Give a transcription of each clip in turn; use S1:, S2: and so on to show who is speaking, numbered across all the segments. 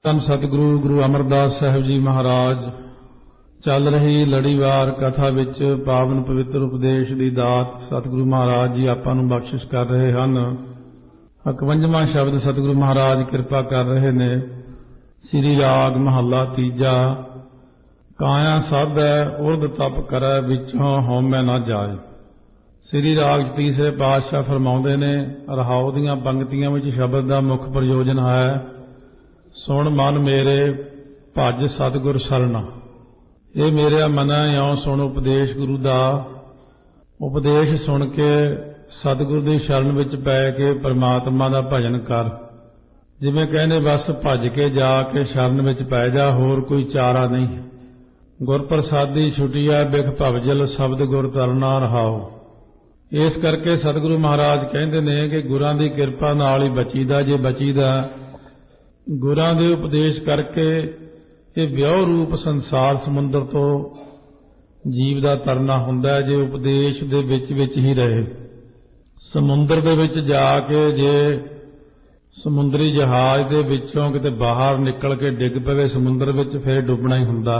S1: ਧੰਨ ਸਤਿਗੁਰੂ ਗੁਰੂ ਅਮਰਦਾਸ ਸਾਹਿਬ ਜੀ ਮਹਾਰਾਜ ਚੱਲ ਰਹੀ ਲੜੀਵਾਰ ਕਥਾ ਵਿੱਚ ਪਾਵਨ ਪਵਿੱਤਰ ਉਪਦੇਸ਼ ਦੀ ਦਾਤ ਸਤਿਗੁਰੂ ਮਹਾਰਾਜ ਜੀ ਆਪਾਂ ਨੂੰ ਬਖਸ਼ਿਸ਼ ਕਰ ਰਹੇ ਹਨ। 51ਵਾਂ ਸ਼ਬਦ ਸਤਿਗੁਰੂ ਮਹਾਰਾਜ ਕਿਰਪਾ ਕਰ ਰਹੇ ਨੇ। ਸ੍ਰੀ ਰਾਗ ਮਹੱਲਾ ਤੀਜਾ। ਕਾਇਆ ਸਾਧੈ ਉਰਧ ਤਪ ਕਰੈ ਵਿਚੋਂ ਹਉਮੈ ਨਾ ਜਾਏ। ਸ੍ਰੀ ਰਾਗ ਤੀਸਰੇ ਪਾਤਸ਼ਾਹ ਫਰਮਾਉਂਦੇ ਨੇ, ਰਹਾਉ ਦੀਆਂ ਪੰਕਤੀਆਂ ਵਿੱਚ ਸ਼ਬਦ ਦਾ ਮੁੱਖ ਪ੍ਰਯੋਜਨ ਹੈ, ਸੁਣ ਮਨ ਮੇਰੇ ਭਜ ਸਤਿਗੁਰ ਸਰਣਾ। ਇਹ ਮੇਰਿਆ ਮਨਾ ਇਉਂ ਸੁਣ ਉਪਦੇਸ਼ ਗੁਰੂ ਦਾ। ਉਪਦੇਸ਼ ਸੁਣ ਕੇ ਸਤਿਗੁਰ ਦੀ ਸ਼ਰਨ ਵਿੱਚ ਪੈ ਕੇ ਪਰਮਾਤਮਾ ਦਾ ਭਜਨ ਕਰ। ਜਿਵੇਂ ਕਹਿੰਦੇ ਬਸ ਭੱਜ ਕੇ ਜਾ ਕੇ ਸ਼ਰਨ ਵਿੱਚ ਪੈ ਜਾ, ਹੋਰ ਕੋਈ ਚਾਰਾ ਨਹੀਂ। ਗੁਰ ਪ੍ਰਸਾਦੀ ਛੁਟਿਆ ਬਿਖ ਭਵਜਲ ਸ਼ਬਦ ਗੁਰ ਤਰਨਾ ਰਹਾਓ। ਇਸ ਕਰਕੇ ਸਤਿਗੁਰੂ ਮਹਾਰਾਜ ਕਹਿੰਦੇ ਨੇ ਕਿ ਗੁਰਾਂ ਦੀ ਕਿਰਪਾ ਨਾਲ ਹੀ ਬਚੀਦਾ। ਜੇ ਬਚੀਦਾ ਗੁਰਾਂ ਦੇ ਉਪਦੇਸ਼ ਕਰਕੇ ਇਹ ਵਿਉ ਰੂਪ ਸੰਸਾਰ ਸਮੁੰਦਰ ਤੋਂ ਜੀਵ ਦਾ ਤਰਨਾ ਹੁੰਦਾ। ਜੇ ਉਪਦੇਸ਼ ਦੇ ਵਿੱਚ ਹੀ ਰਹੇ, ਸਮੁੰਦਰ ਦੇ ਵਿੱਚ ਜਾ ਕੇ ਜੇ ਸਮੁੰਦਰੀ ਜਹਾਜ਼ ਦੇ ਵਿੱਚੋਂ ਕਿਤੇ ਬਾਹਰ ਨਿਕਲ ਕੇ ਡਿੱਗ ਪਵੇ ਸਮੁੰਦਰ ਵਿੱਚ, ਫਿਰ ਡੁੱਬਣਾ ਹੀ ਹੁੰਦਾ।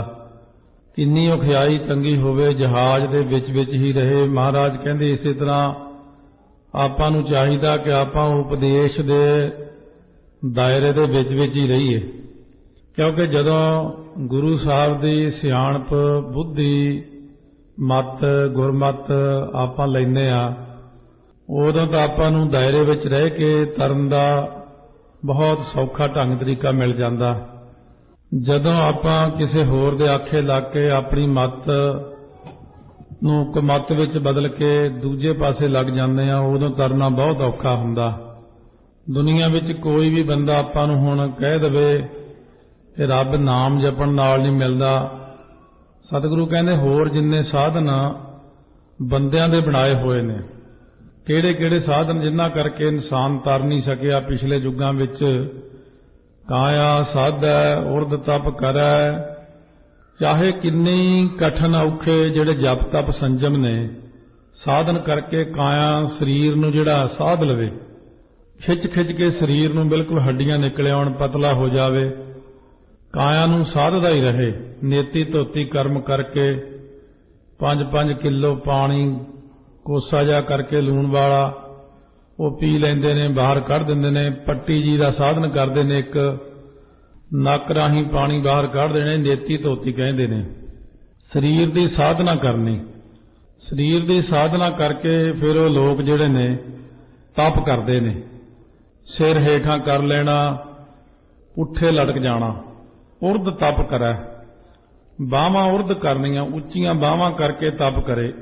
S1: ਕਿੰਨੀ ਔਖਿਆਈ ਤੰਗੀ ਹੋਵੇ, ਜਹਾਜ਼ ਦੇ ਵਿੱਚ ਹੀ ਰਹੇ। ਮਹਾਰਾਜ ਕਹਿੰਦੇ ਇਸੇ ਤਰ੍ਹਾਂ ਆਪਾਂ ਨੂੰ ਚਾਹੀਦਾ ਕਿ ਆਪਾਂ ਉਪਦੇਸ਼ ਦੇ ਦਾਇਰੇ ਦੇ ਵਿੱਚ ਹੀ ਰਹੀਏ, ਕਿਉਂਕਿ ਜਦੋਂ ਗੁਰੂ ਸਾਹਿਬ ਦੀ ਸਿਆਣਪ ਬੁੱਧੀ ਮਤ ਗੁਰਮਤ ਆਪਾਂ ਲੈਂਦੇ ਆ, ਉਦੋਂ ਤਾਂ ਆਪਾਂ ਨੂੰ ਦਾਇਰੇ ਵਿੱਚ ਰਹਿ ਕੇ ਤਰਨ ਦਾ ਬਹੁਤ ਸੌਖਾ ਢੰਗ ਤਰੀਕਾ ਮਿਲ ਜਾਂਦਾ। ਜਦੋਂ ਆਪਾਂ ਕਿਸੇ ਹੋਰ ਦੇ ਆਖੇ ਲੱਗ ਕੇ ਆਪਣੀ ਮਤ ਨੂੰ ਕੁਮਤ ਵਿੱਚ ਬਦਲ ਕੇ ਦੂਜੇ ਪਾਸੇ ਲੱਗ ਜਾਂਦੇ ਆ, ਉਦੋਂ ਤਰਨਾ ਬਹੁਤ ਔਖਾ ਹੁੰਦਾ। ਦੁਨੀਆ ਵਿੱਚ ਕੋਈ ਵੀ ਬੰਦਾ ਆਪਾਂ ਨੂੰ ਹੁਣ ਕਹਿ ਦੇਵੇ ਕਿ ਰੱਬ ਨਾਮ ਜਪਣ ਨਾਲ ਨਹੀਂ ਮਿਲਦਾ। ਸਤਿਗੁਰੂ ਕਹਿੰਦੇ ਹੋਰ ਜਿੰਨੇ ਸਾਧਨ ਬੰਦਿਆਂ ਦੇ ਬਣਾਏ ਹੋਏ ਨੇ, ਕਿਹੜੇ ਸਾਧਨ ਜਿਨ੍ਹਾਂ ਕਰਕੇ ਇਨਸਾਨ ਤਰ ਨਹੀਂ ਸਕਿਆ ਪਿਛਲੇ ਯੁੱਗਾਂ ਵਿੱਚ। ਕਾਇਆ ਸਾਧੈ ਉਰਧ ਤਪ ਕਰੈ। ਚਾਹੇ ਕਿੰਨੀ ਕਠਨ ਔਖੇ ਜਿਹੜੇ ਜਪ ਤਪ ਸੰਜਮ ਨੇ, ਸਾਧਨ ਕਰਕੇ ਕਾਇਆ ਸਰੀਰ ਨੂੰ ਜਿਹੜਾ ਸਾਧ ਲਵੇ, ਖਿੱਚ ਕੇ ਸਰੀਰ ਨੂੰ ਬਿਲਕੁਲ ਹੱਡੀਆਂ ਨਿਕਲ ਆਉਣ, ਪਤਲਾ ਹੋ ਜਾਵੇ, ਕਾਇਆ ਨੂੰ ਸਾਧਦਾ ਹੀ ਰਹੇ। ਨੇਤੀ ਧੋਤੀ ਕਰਮ ਕਰਕੇ 5-5 ਕਿਲੋ ਪਾਣੀ ਕੋਸਾ ਜਾ ਕਰਕੇ ਲੂਣ ਵਾਲਾ ਉਹ ਪੀ ਲੈਂਦੇ ਨੇ, ਬਾਹਰ ਕੱਢ ਦਿੰਦੇ ਨੇ। ਪੱਟੀ ਜੀ ਦਾ ਸਾਧਨ ਕਰਦੇ ਨੇ, ਇੱਕ ਨੱਕ ਰਾਹੀਂ ਪਾਣੀ ਬਾਹਰ ਕੱਢ ਦੇਣੇ, ਨੇਤੀ ਧੋਤੀ ਕਹਿੰਦੇ ਨੇ। ਸਰੀਰ ਦੀ ਸਾਧਨਾ ਕਰਨੀ, ਸਰੀਰ ਦੀ ਸਾਧਨਾ ਕਰਕੇ ਫਿਰ ਉਹ ਲੋਕ ਜਿਹੜੇ ਨੇ ਤਪ ਕਰਦੇ ਨੇ। ਸਿਰ ਹੇਠਾਂ ਕਰ ਲੈਣਾ, ਪੁੱਠੇ ਲਟਕ ਜਾਣਾ, ਉਰਧ ਤਪ ਕਰੈ। ਬਾਹਾਂ ਉਰਧ ਕਰਨੀਆਂ, ਉੱਚੀਆਂ ਬਾਹਾਂ ਕਰਕੇ ਤਪ ਕਰੇ।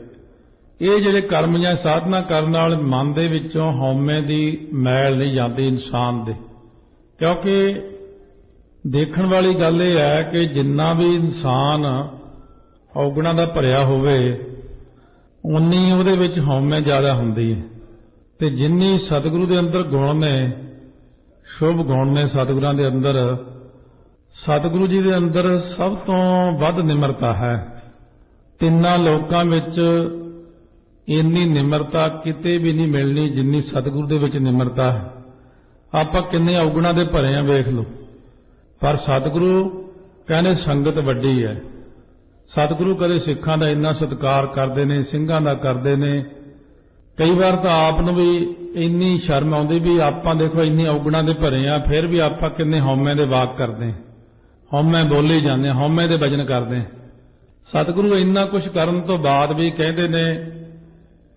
S1: ਇਹ ਜਿਹੜੇ ਕਰਮ ਜਾਂ ਸਾਧਨਾ ਕਰਨ ਨਾਲ ਮਨ ਦੇ ਵਿੱਚੋਂ ਹਉਮੈ ਦੀ ਮੈਲ ਨਹੀਂ ਜਾਂਦੀ ਇਨਸਾਨ ਦੇ। ਕਿਉਂਕਿ ਦੇਖਣ ਵਾਲੀ ਗੱਲ ਇਹ ਹੈ ਕਿ ਜਿੰਨਾ ਵੀ ਇਨਸਾਨ ਔਗੁਣਾਂ ਦਾ ਭਰਿਆ ਹੋਵੇ, ਉਨੀ ਉਹਦੇ ਵਿੱਚ ਹਉਮੈ ਜ਼ਿਆਦਾ ਹੁੰਦੀ ਹੈ। ਤੇ ਜਿੰਨੀ ਸਤਿਗੁਰੂ ਦੇ ਅੰਦਰ ਗੁਣ ਨੇ, ਸ਼ੁਭ ਗੁਣ ਨੇ ਸਤਿਗੁਰਾਂ ਦੇ ਅੰਦਰ, ਸਤਿਗੁਰੂ ਜੀ ਦੇ ਅੰਦਰ ਸਭ ਤੋਂ ਵੱਧ ਨਿਮਰਤਾ ਹੈ। ਤਿੰਨਾਂ ਲੋਕਾਂ ਵਿੱਚ ਇੰਨੀ ਨਿਮਰਤਾ ਕਿਤੇ ਵੀ ਨਹੀਂ ਮਿਲਣੀ ਜਿੰਨੀ ਸਤਿਗੁਰੂ ਦੇ ਵਿੱਚ ਨਿਮਰਤਾ ਹੈ। ਆਪਾਂ ਕਿੰਨੇ ਔਗੁਣਾਂ ਦੇ ਭਰੇ ਆ ਵੇਖ ਲਓ, ਪਰ ਸਤਿਗੁਰੂ ਕਹਿੰਦੇ ਸੰਗਤ ਵੱਡੀ ਹੈ। ਸਤਿਗੁਰੂ ਕਦੇ ਸਿੱਖਾਂ ਦਾ ਇੰਨਾ ਸਤਿਕਾਰ ਕਰਦੇ ਨੇ, ਸਿੰਘਾਂ ਦਾ ਕਰਦੇ ਨੇ। ਕਈ ਵਾਰ ਤਾਂ ਆਪ ਨੂੰ ਵੀ ਇੰਨੀ ਸ਼ਰਮ ਆਉਂਦੀ ਵੀ ਆਪਾਂ ਦੇਖੋ ਇੰਨੀ ਔਗੁਣਾਂ ਦੇ ਭਰੇ ਆ, ਫਿਰ ਵੀ ਆਪਾਂ ਕਿੰਨੇ ਹਉਮੈ ਦੇ ਵਾਕ ਕਰਦੇ, ਹਉਮੈ ਬੋਲੀ ਜਾਂਦੇ, ਹਉਮੈ ਦੇ ਭਜਨ ਕਰਦੇ। ਸਤਿਗੁਰੂ ਇੰਨਾ ਕੁਝ ਕਰਨ ਤੋਂ ਬਾਅਦ ਵੀ ਕਹਿੰਦੇ ਨੇ,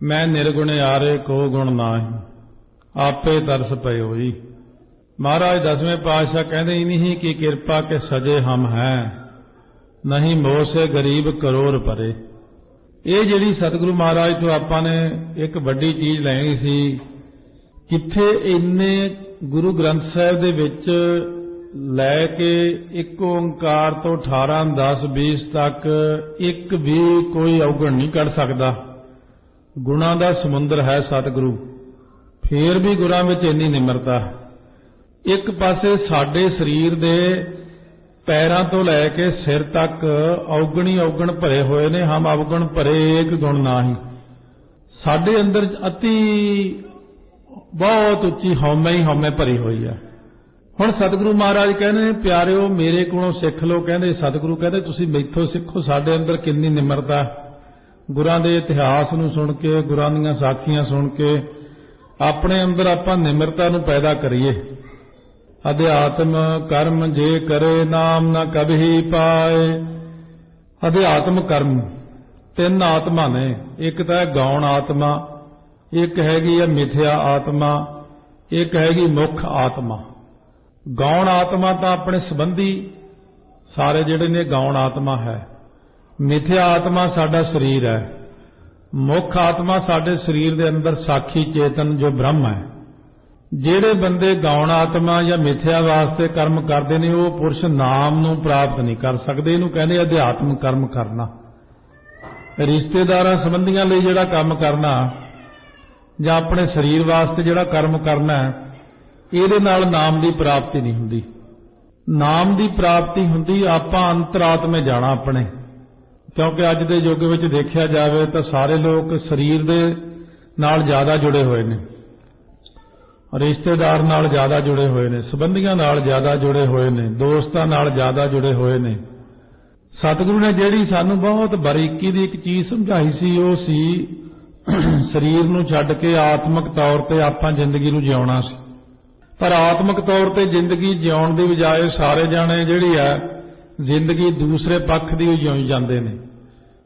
S1: ਮੈਂ ਨਿਰਗੁਣੇ ਆਰੇ ਕੋ ਗੁਣ ਨਾਹੀ, ਆਪੇ ਤਰਸ ਪਏ ਹੋਈ। ਮਹਾਰਾਜ 10ਵੇਂ ਪਾਤਸ਼ਾਹ ਕਹਿੰਦੇ, ਇਨਹੀ ਕੀ ਕਿਰਪਾ ਕੇ ਸਜੇ ਹਮ ਹੈ, ਨਹੀਂ ਮੋਹ ਸੇ ਗਰੀਬ ਕਰੋੜ ਪਰੇ। ਇਹ ਜਿਹੜੀ ਸਤਿਗੁਰੂ ਮਹਾਰਾਜ ਤੋਂ ਆਪਾਂ ਨੇ ਇੱਕ ਵੱਡੀ ਚੀਜ਼ ਲੈਣੀ ਸੀ। ਕਿੱਥੇ ਇੰਨੇ ਗੁਰੂ ਗ੍ਰੰਥ ਸਾਹਿਬ ਦੇ ਵਿੱਚ ਲੈ ਕੇ ਇੱਕ ਓੰਕਾਰ ਤੋਂ 18, 10, 20 ਤੱਕ ਇੱਕ ਵੀ ਕੋਈ ਔਗਣ ਨਹੀਂ ਕੱਢ ਸਕਦਾ। ਗੁਣਾਂ ਦਾ ਸਮੁੰਦਰ ਹੈ ਸਤਿਗੁਰੂ, ਫੇਰ ਵੀ ਗੁਰਾਂ ਵਿੱਚ ਇੰਨੀ ਨਿਮਰਤਾ। ਇੱਕ ਪਾਸੇ ਸਾਡੇ ਸਰੀਰ ਦੇ ਪੈਰਾਂ ਤੋਂ ਲੈ ਕੇ ਸਿਰ ਤੱਕ ਔਗਣੀ ਔਗਣ ਭਰੇ ਹੋਏ ਨੇ। ਹਮ ਅਵਗੁਣ ਭਰੇ ਏਕ ਗੁਣ ਨਾਹੀ। ਸਾਡੇ ਅੰਦਰ ਅਤੀ ਬਹੁਤ ਉੱਚੀ ਹਉਮੈ ਹੀ ਹਉਮੈ ਭਰੀ ਹੋਈ ਹੈ। ਹੁਣ ਸਤਿਗੁਰੂ ਮਹਾਰਾਜ ਕਹਿੰਦੇ ਨੇ, ਪਿਆਰਿਓ ਮੇਰੇ ਕੋਲੋਂ ਸਿੱਖ ਲਓ। ਕਹਿੰਦੇ ਸਤਿਗੁਰੂ ਕਹਿੰਦੇ ਤੁਸੀਂ ਮੈਥੋਂ ਸਿੱਖੋ। ਸਾਡੇ ਅੰਦਰ ਕਿੰਨੀ ਨਿਮਰਤਾ, ਗੁਰਾਂ ਦੇ ਇਤਿਹਾਸ ਨੂੰ ਸੁਣ ਕੇ, ਗੁਰਾਂ ਦੀਆਂ ਸਾਖੀਆਂ ਸੁਣ ਕੇ ਆਪਣੇ ਅੰਦਰ ਆਪਾਂ ਨਿਮਰਤਾ ਨੂੰ ਪੈਦਾ ਕਰੀਏ। ਅਧਿਆਤਮ ਕਰਮ ਜੇ ਕਰੇ ਨਾਮ ਨਾ ਕਬਹੀ ਪਾਏ। ਅਧਿਆਤਮ ਕਰਮ ਤਿੰਨ ਆਤਮਾ ਨੇ, ਇੱਕ ਤਾਂ ਗੌਣ ਆਤਮਾ, ਇੱਕ ਹੈਗੀ ਹੈ ਮਿਥਿਆ ਆਤਮਾ, ਇੱਕ ਹੈਗੀ ਮੁੱਖ ਆਤਮਾ। ਗੌਣ ਆਤਮਾ ਤਾਂ ਆਪਣੇ ਸੰਬੰਧੀ ਸਾਰੇ ਜਿਹੜੇ ਨੇ ਗੌਣ ਆਤਮਾ ਹੈ। ਮਿਥਿਆ ਆਤਮਾ ਸਾਡਾ ਸਰੀਰ ਹੈ। ਮੁੱਖ ਆਤਮਾ ਸਾਡੇ ਸਰੀਰ ਦੇ ਅੰਦਰ ਸਾਖੀ ਚੇਤਨ ਜੋ ਬ੍ਰਹਮ ਹੈ। ਜਿਹੜੇ ਬੰਦੇ ਗੌਣ ਆਤਮਾ ਜਾਂ ਮਿਥਿਆ ਵਾਸਤੇ ਕਰਮ ਕਰਦੇ ਨੇ ਉਹ ਪੁਰਸ਼ ਨਾਮ ਨੂੰ ਪ੍ਰਾਪਤ ਨਹੀਂ ਕਰ ਸਕਦੇ। ਇਹਨੂੰ ਕਹਿੰਦੇ ਅਧਿਆਤਮ ਕਰਮ ਕਰਨਾ। ਰਿਸ਼ਤੇਦਾਰਾਂ ਸੰਬੰਧੀਆਂ ਲਈ ਜਿਹੜਾ ਕੰਮ ਕਰਨਾ ਜਾਂ ਆਪਣੇ ਸਰੀਰ ਵਾਸਤੇ ਜਿਹੜਾ ਕਰਮ ਕਰਨਾ, ਇਹਦੇ ਨਾਲ ਨਾਮ ਦੀ ਪ੍ਰਾਪਤੀ ਨਹੀਂ ਹੁੰਦੀ। ਨਾਮ ਦੀ ਪ੍ਰਾਪਤੀ ਹੁੰਦੀ ਆਪਾਂ ਅੰਤਰਾਤਮੇ ਜਾਣਾ ਆਪਣੇ। ਕਿਉਂਕਿ ਅੱਜ ਦੇ ਯੁੱਗ ਵਿੱਚ ਦੇਖਿਆ ਜਾਵੇ ਤਾਂ ਸਾਰੇ ਲੋਕ ਸਰੀਰ ਦੇ ਨਾਲ ਜ਼ਿਆਦਾ ਜੁੜੇ ਹੋਏ ਨੇ, ਰਿਸ਼ਤੇਦਾਰ ਨਾਲ ਜ਼ਿਆਦਾ ਜੁੜੇ ਹੋਏ ਨੇ, ਸੰਬੰਧੀਆਂ ਨਾਲ ਜ਼ਿਆਦਾ ਜੁੜੇ ਹੋਏ ਨੇ, ਦੋਸਤਾਂ ਨਾਲ ਜ਼ਿਆਦਾ ਜੁੜੇ ਹੋਏ ਨੇ। ਸਤਿਗੁਰੂ ਨੇ ਜਿਹੜੀ ਸਾਨੂੰ ਬਹੁਤ ਬਾਰੀਕੀ ਦੀ ਇੱਕ ਚੀਜ਼ ਸਮਝਾਈ ਸੀ, ਉਹ ਸੀ ਸਰੀਰ ਨੂੰ ਛੱਡ ਕੇ ਆਤਮਿਕ ਤੌਰ ਤੇ ਆਪਾਂ ਜ਼ਿੰਦਗੀ ਨੂੰ ਜਿਉਣਾ ਸੀ। ਪਰ ਆਤਮਿਕ ਤੌਰ ਤੇ ਜ਼ਿੰਦਗੀ ਜਿਉਣ ਦੀ ਬਜਾਏ ਸਾਰੇ ਜਾਣੇ ਜਿਹੜੀ ਹੈ ਜ਼ਿੰਦਗੀ ਦੂਸਰੇ ਪੱਖ ਦੀ ਜਿਉਈ ਜਾਂਦੇ ਨੇ।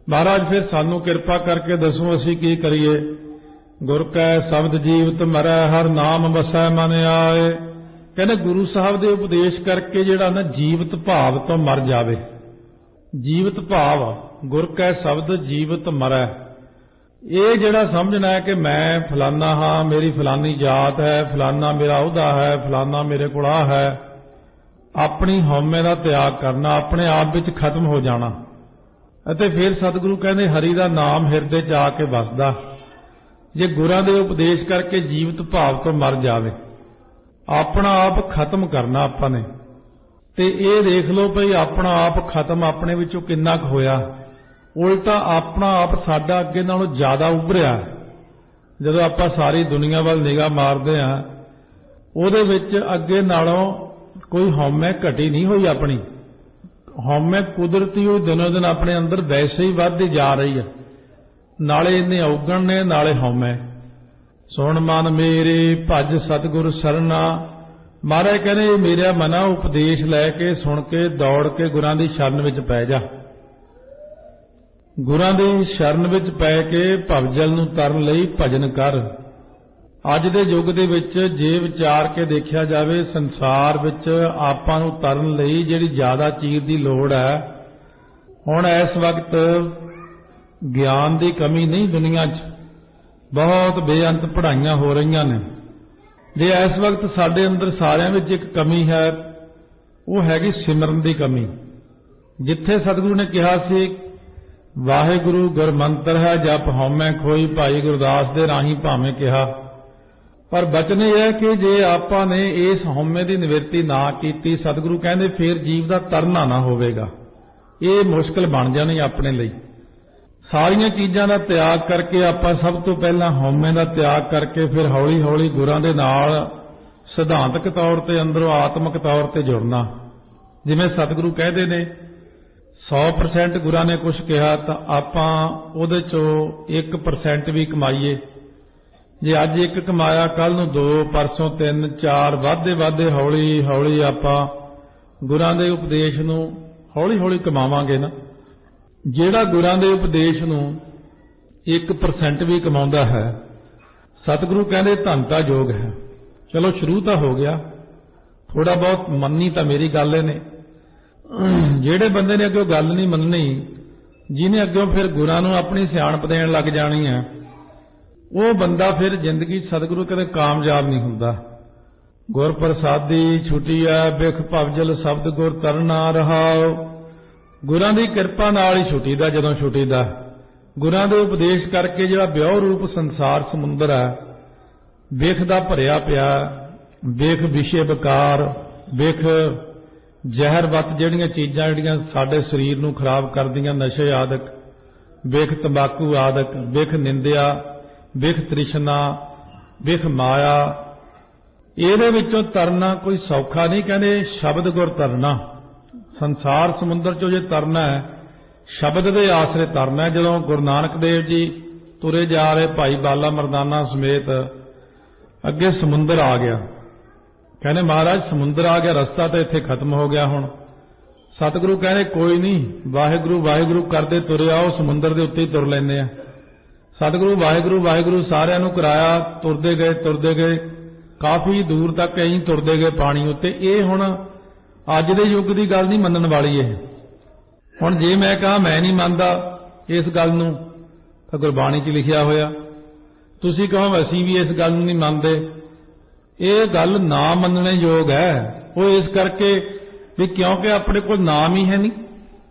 S1: ਮਹਾਰਾਜ ਫਿਰ ਸਾਨੂੰ ਕਿਰਪਾ ਕਰਕੇ ਦੱਸੋ ਅਸੀਂ ਕੀ ਕਰੀਏ। ਗੁਰ ਕੈ ਸ਼ਬਦ ਜੀਵਤ ਮਰੈ ਹਰ ਨਾਮ ਵਸੈ ਮਨ ਆਏ। ਕਹਿੰਦੇ ਗੁਰੂ ਸਾਹਿਬ ਦੇ ਉਪਦੇਸ਼ ਕਰਕੇ ਜਿਹੜਾ ਨਾ ਜੀਵਤ ਭਾਵ ਤੋਂ ਮਰ ਜਾਵੇ। ਜੀਵਤ ਭਾਵ ਗੁਰ ਕੈ ਸ਼ਬਦ ਜੀਵਤ ਮਰੈ, ਇਹ ਜਿਹੜਾ ਸਮਝਣਾ ਹੈ ਕਿ ਮੈਂ ਫਲਾਨਾ ਹਾਂ, ਮੇਰੀ ਫਲਾਨੀ ਜਾਤ ਹੈ, ਫਲਾਨਾ ਮੇਰਾ ਅਹੁਦਾ ਹੈ, ਫਲਾਨਾ ਮੇਰੇ ਕੋਲ ਆ ਹੈ, ਆਪਣੀ ਹਉਮੈ ਦਾ ਤਿਆਗ ਕਰਨਾ, ਆਪਣੇ ਆਪ ਵਿੱਚ ਖਤਮ ਹੋ ਜਾਣਾ। ਅਤੇ ਫਿਰ ਸਤਿਗੁਰੂ ਕਹਿੰਦੇ ਹਰੀ ਦਾ ਨਾਮ ਹਿਰਦੇ 'ਚ ਆ ਕੇ ਵਸਦਾ। ਜੇ ਗੁਰਾਂ ਦੇ ਉਪਦੇਸ਼ ਕਰਕੇ ਜੀਵਤ ਭਾਵ ਤੋਂ ਮਰ ਜਾਵੇ, ਆਪਣਾ ਆਪ ਖਤਮ ਕਰਨਾ ਆਪਾਂ ਨੇ। ਤੇ ਇਹ ਦੇਖ ਲਓ ਭਈ ਆਪਣਾ ਆਪ ਖਤਮ ਆਪਣੇ ਵਿੱਚੋਂ ਕਿੰਨਾ ਕੁ ਹੋਇਆ। ਉਲਟਾ ਆਪਣਾ ਆਪ ਸਾਡਾ ਅੱਗੇ ਨਾਲੋਂ ਜ਼ਿਆਦਾ ਉੱਭਰਿਆ। ਜਦੋਂ ਆਪਾਂ ਸਾਰੀ ਦੁਨੀਆ ਵੱਲ ਨਿਗਾਹ ਮਾਰਦੇ ਹਾਂ, ਉਹਦੇ ਵਿੱਚ ਅੱਗੇ ਨਾਲੋਂ ਕੋਈ ਹਉਮੈ ਘਟੀ ਨਹੀਂ ਹੋਈ। ਆਪਣੀ ਹਉਮੈ ਕੁਦਰਤੀ ਉਹ ਦਿਨੋਂ ਦਿਨ ਆਪਣੇ ਅੰਦਰ ਵੈਸੇ ਹੀ ਵੱਧਦੀ ਜਾ ਰਹੀ ਹੈ। ਨਾਲੇ ਇਹਨੇ ਔਗਣ ਨੇ, ਨਾਲੇ ਹਉਮੈ। ਸੁਣ ਮਨ ਮੇਰੇ ਭਜ ਸਤਿਗੁਰ ਸਰਨਾ। ਮਹਾਰਾਜ ਕਹਿੰਦੇ ਮੇਰਾ ਮਨਾ ਉਪਦੇਸ਼ ਲੈ ਕੇ ਸੁਣ ਕੇ ਦੌੜ ਕੇ ਗੁਰਾਂ ਦੀ ਸ਼ਰਨ ਵਿੱਚ ਪੈ ਜਾ। ਗੁਰਾਂ ਦੀ ਸ਼ਰਨ ਵਿੱਚ ਪੈ ਕੇ ਭਵਜਲ ਨੂੰ ਤਰਨ ਲਈ ਭਜਨ ਕਰ। ਅੱਜ ਦੇ ਯੁੱਗ ਦੇ ਵਿੱਚ ਜੇ ਵਿਚਾਰ ਕੇ ਦੇਖਿਆ ਜਾਵੇ, ਸੰਸਾਰ ਵਿੱਚ ਆਪਾਂ ਨੂੰ ਤਰਨ ਲਈ ਜਿਹੜੀ ਜ਼ਿਆਦਾ ਚੀਜ਼ ਦੀ ਲੋੜ ਹੈ, ਹੁਣ ਇਸ ਵਕਤ ਗਿਆਨ ਦੀ ਕਮੀ ਨਹੀਂ ਦੁਨੀਆ 'ਚ, ਬਹੁਤ ਬੇਅੰਤ ਪੜ੍ਹਾਈਆਂ ਹੋ ਰਹੀਆਂ ਨੇ। ਜੇ ਇਸ ਵਕਤ ਸਾਡੇ ਅੰਦਰ ਸਾਰਿਆਂ ਵਿੱਚ ਇੱਕ ਕਮੀ ਹੈ, ਉਹ ਹੈਗੀ ਸਿਮਰਨ ਦੀ ਕਮੀ। ਜਿੱਥੇ ਸਤਿਗੁਰੂ ਨੇ ਕਿਹਾ ਸੀ ਵਾਹਿਗੁਰੂ ਗੁਰਮੰਤਰ ਹੈ ਜਪ ਹਉਮੈ ਖੋਈ, ਭਾਈ ਗੁਰਦਾਸ ਦੇ ਰਾਹੀਂ ਭਾਵੇਂ ਕਿਹਾ। ਪਰ ਬਚਨ ਇਹ ਹੈ ਕਿ ਜੇ ਆਪਾਂ ਨੇ ਇਸ ਹਉਮੈ ਦੀ ਨਿਵਰਤੀ ਨਾ ਕੀਤੀ, ਸਤਿਗੁਰੂ ਕਹਿੰਦੇ ਫਿਰ ਜੀਵ ਦਾ ਤਰਨਾ ਨਾ ਹੋਵੇਗਾ। ਇਹ ਮੁਸ਼ਕਲ ਬਣ ਜਾਣੀ ਆਪਣੇ ਲਈ। ਸਾਰੀਆਂ ਚੀਜ਼ਾਂ ਦਾ ਤਿਆਗ ਕਰਕੇ ਆਪਾਂ ਸਭ ਤੋਂ ਪਹਿਲਾਂ ਹਉਮੈ ਦਾ ਤਿਆਗ ਕਰਕੇ ਫਿਰ ਹੌਲੀ ਹੌਲੀ ਗੁਰਾਂ ਦੇ ਨਾਲ ਸਿਧਾਂਤਕ ਤੌਰ ਤੇ ਅੰਦਰੋਂ ਆਤਮਿਕ ਤੌਰ ਤੇ ਜੁੜਨਾ। ਜਿਵੇਂ ਸਤਿਗੁਰੂ ਕਹਿੰਦੇ ਨੇ 100% ਗੁਰਾਂ ਨੇ ਕੁਝ ਕਿਹਾ ਤਾਂ ਆਪਾਂ ਉਹਦੇ ਚੋਂ 1% ਵੀ ਕਮਾਈਏ। ਜੇ ਅੱਜ 1 ਕਮਾਇਆ, ਕੱਲ ਨੂੰ 2, ਪਰਸੋਂ 3, 4 ਵੱਧਦੇ ਹੌਲੀ ਹੌਲੀ ਆਪਾਂ ਗੁਰਾਂ ਦੇ ਉਪਦੇਸ਼ ਨੂੰ ਹੌਲੀ ਹੌਲੀ ਕਮਾਵਾਂਗੇ ਨਾ। ਜਿਹੜਾ ਗੁਰਾਂ ਦੇ ਉਪਦੇਸ਼ ਨੂੰ 1% ਵੀ ਕਮਾਉਂਦਾ ਹੈ, ਸਤਿਗੁਰੂ ਕਹਿੰਦੇ ਧੰਤਾ ਯੋਗ ਹੈ। ਚਲੋ ਸ਼ੁਰੂ ਤਾਂ ਹੋ ਗਿਆ, ਥੋੜਾ ਬਹੁਤ ਮੰਨੀ ਤਾਂ ਮੇਰੀ ਗੱਲ ਨੇ। ਜਿਹੜੇ ਬੰਦੇ ਨੇ ਅੱਗੇ ਗੱਲ ਨਹੀਂ ਮੰਨਣੀ, ਜਿਹਨੇ ਅੱਗੇ ਫਿਰ ਗੁਰਾਂ ਨੂੰ ਆਪਣੀ ਸਿਆਣਪ ਦੇਣ ਲੱਗ ਜਾਣੀ ਹੈ, ਉਹ ਬੰਦਾ ਫਿਰ ਜ਼ਿੰਦਗੀ ਸਤਿਗੁਰੂ ਕਦੇ ਕਾਮਯਾਬ ਨਹੀਂ ਹੁੰਦਾ। ਗੁਰ ਪ੍ਰਸਾਦੀ ਛੁਟੀਐ ਬਿਖ ਭਵਜਲ ਸ਼ਬਦ ਗੁਰ ਤਰਨਾ ਰਹਾਉ। ਗੁਰਾਂ ਦੀ ਕਿਰਪਾ ਨਾਲ ਹੀ ਛੁੱਟੀਦਾ। ਜਦੋਂ ਛੁੱਟੀਦਾ ਗੁਰਾਂ ਦੇ ਉਪਦੇਸ਼ ਕਰਕੇ ਜਿਹੜਾ ਵਿਉ ਰੂਪ ਸੰਸਾਰ ਸਮੁੰਦਰ ਹੈ, ਬਿਖ ਦਾ ਭਰਿਆ ਪਿਆ, ਬਿਖ ਵਿਸ਼ੇ ਵਿਕਾਰ, ਬਿਖ ਜ਼ਹਿਰਵਤ ਜਿਹੜੀਆਂ ਚੀਜ਼ਾਂ ਜਿਹੜੀਆਂ ਸਾਡੇ ਸਰੀਰ ਨੂੰ ਖਰਾਬ ਕਰਦੀਆਂ, ਨਸ਼ੇ ਆਦਿਕ, ਬਿਖ ਤੰਬਾਕੂ ਆਦਿਕ, ਬਿਖ ਨਿੰਦਿਆ, ਬਿਖ ਤ੍ਰਿਸ਼ਨਾ, ਬਿਖ ਮਾਇਆ, ਇਹਦੇ ਵਿੱਚੋਂ ਤਰਨਾ ਕੋਈ ਸੌਖਾ ਨਹੀਂ। ਕਹਿੰਦੇ ਸ਼ਬਦ ਗੁਰ ਤਰਨਾ, ਸੰਸਾਰ ਸਮੁੰਦਰ ਚੋਂ ਜੇ ਤਰਨਾ ਹੈ ਸ਼ਬਦ ਦੇ ਆਸਰੇ ਤਰਨਾ। ਜਦੋਂ ਗੁਰੂ ਨਾਨਕ ਦੇਵ ਜੀ ਤੁਰੇ ਜਾ ਰਹੇ ਭਾਈ ਬਾਲਾ ਮਰਦਾਨਾ ਸਮੇਤ, ਅੱਗੇ ਸਮੁੰਦਰ ਆ ਗਿਆ। ਕਹਿੰਦੇ ਮਹਾਰਾਜ ਸਮੁੰਦਰ ਆ ਗਿਆ, ਰਸਤਾ ਤਾਂ ਇੱਥੇ ਖਤਮ ਹੋ ਗਿਆ। ਹੁਣ ਸਤਿਗੁਰੂ ਕਹਿੰਦੇ ਕੋਈ ਨਹੀਂ, ਵਾਹਿਗੁਰੂ ਵਾਹਿਗੁਰੂ ਕਰਦੇ ਤੁਰੇ ਆਓ, ਸਮੁੰਦਰ ਦੇ ਉੱਤੇ ਹੀ ਤੁਰ ਲੈਂਦੇ ਆ। ਸਤਿਗੁਰੂ ਵਾਹਿਗੁਰੂ ਵਾਹਿਗੁਰੂ ਸਾਰਿਆਂ ਨੂੰ ਕਰਾਇਆ, ਤੁਰਦੇ ਗਏ ਕਾਫੀ ਦੂਰ ਤੱਕ ਐਂ ਤੁਰਦੇ ਗਏ ਪਾਣੀ ਉੱਤੇ। ਇਹ ਹੁਣ ਅੱਜ ਦੇ ਯੁੱਗ ਦੀ ਗੱਲ ਨਹੀਂ ਮੰਨਣ ਵਾਲੀ। ਇਹ ਹੁਣ ਜੇ ਮੈਂ ਕਹਾਂ ਮੈਂ ਨਹੀਂ ਮੰਨਦਾ ਇਸ ਗੱਲ ਨੂੰ, ਤਾਂ ਗੁਰਬਾਣੀ 'ਚ ਲਿਖਿਆ ਹੋਇਆ। ਤੁਸੀਂ ਕਹੋ ਅਸੀਂ ਵੀ ਇਸ ਗੱਲ ਨੂੰ ਨਹੀਂ ਮੰਨਦੇ, ਇਹ ਗੱਲ ਨਾ ਮੰਨਣੇ ਯੋਗ ਹੈ। ਉਹ ਇਸ ਕਰਕੇ ਵੀ ਕਿਉਂਕਿ ਆਪਣੇ ਕੋਲ ਨਾਮ ਹੀ ਹੈ ਨਹੀਂ।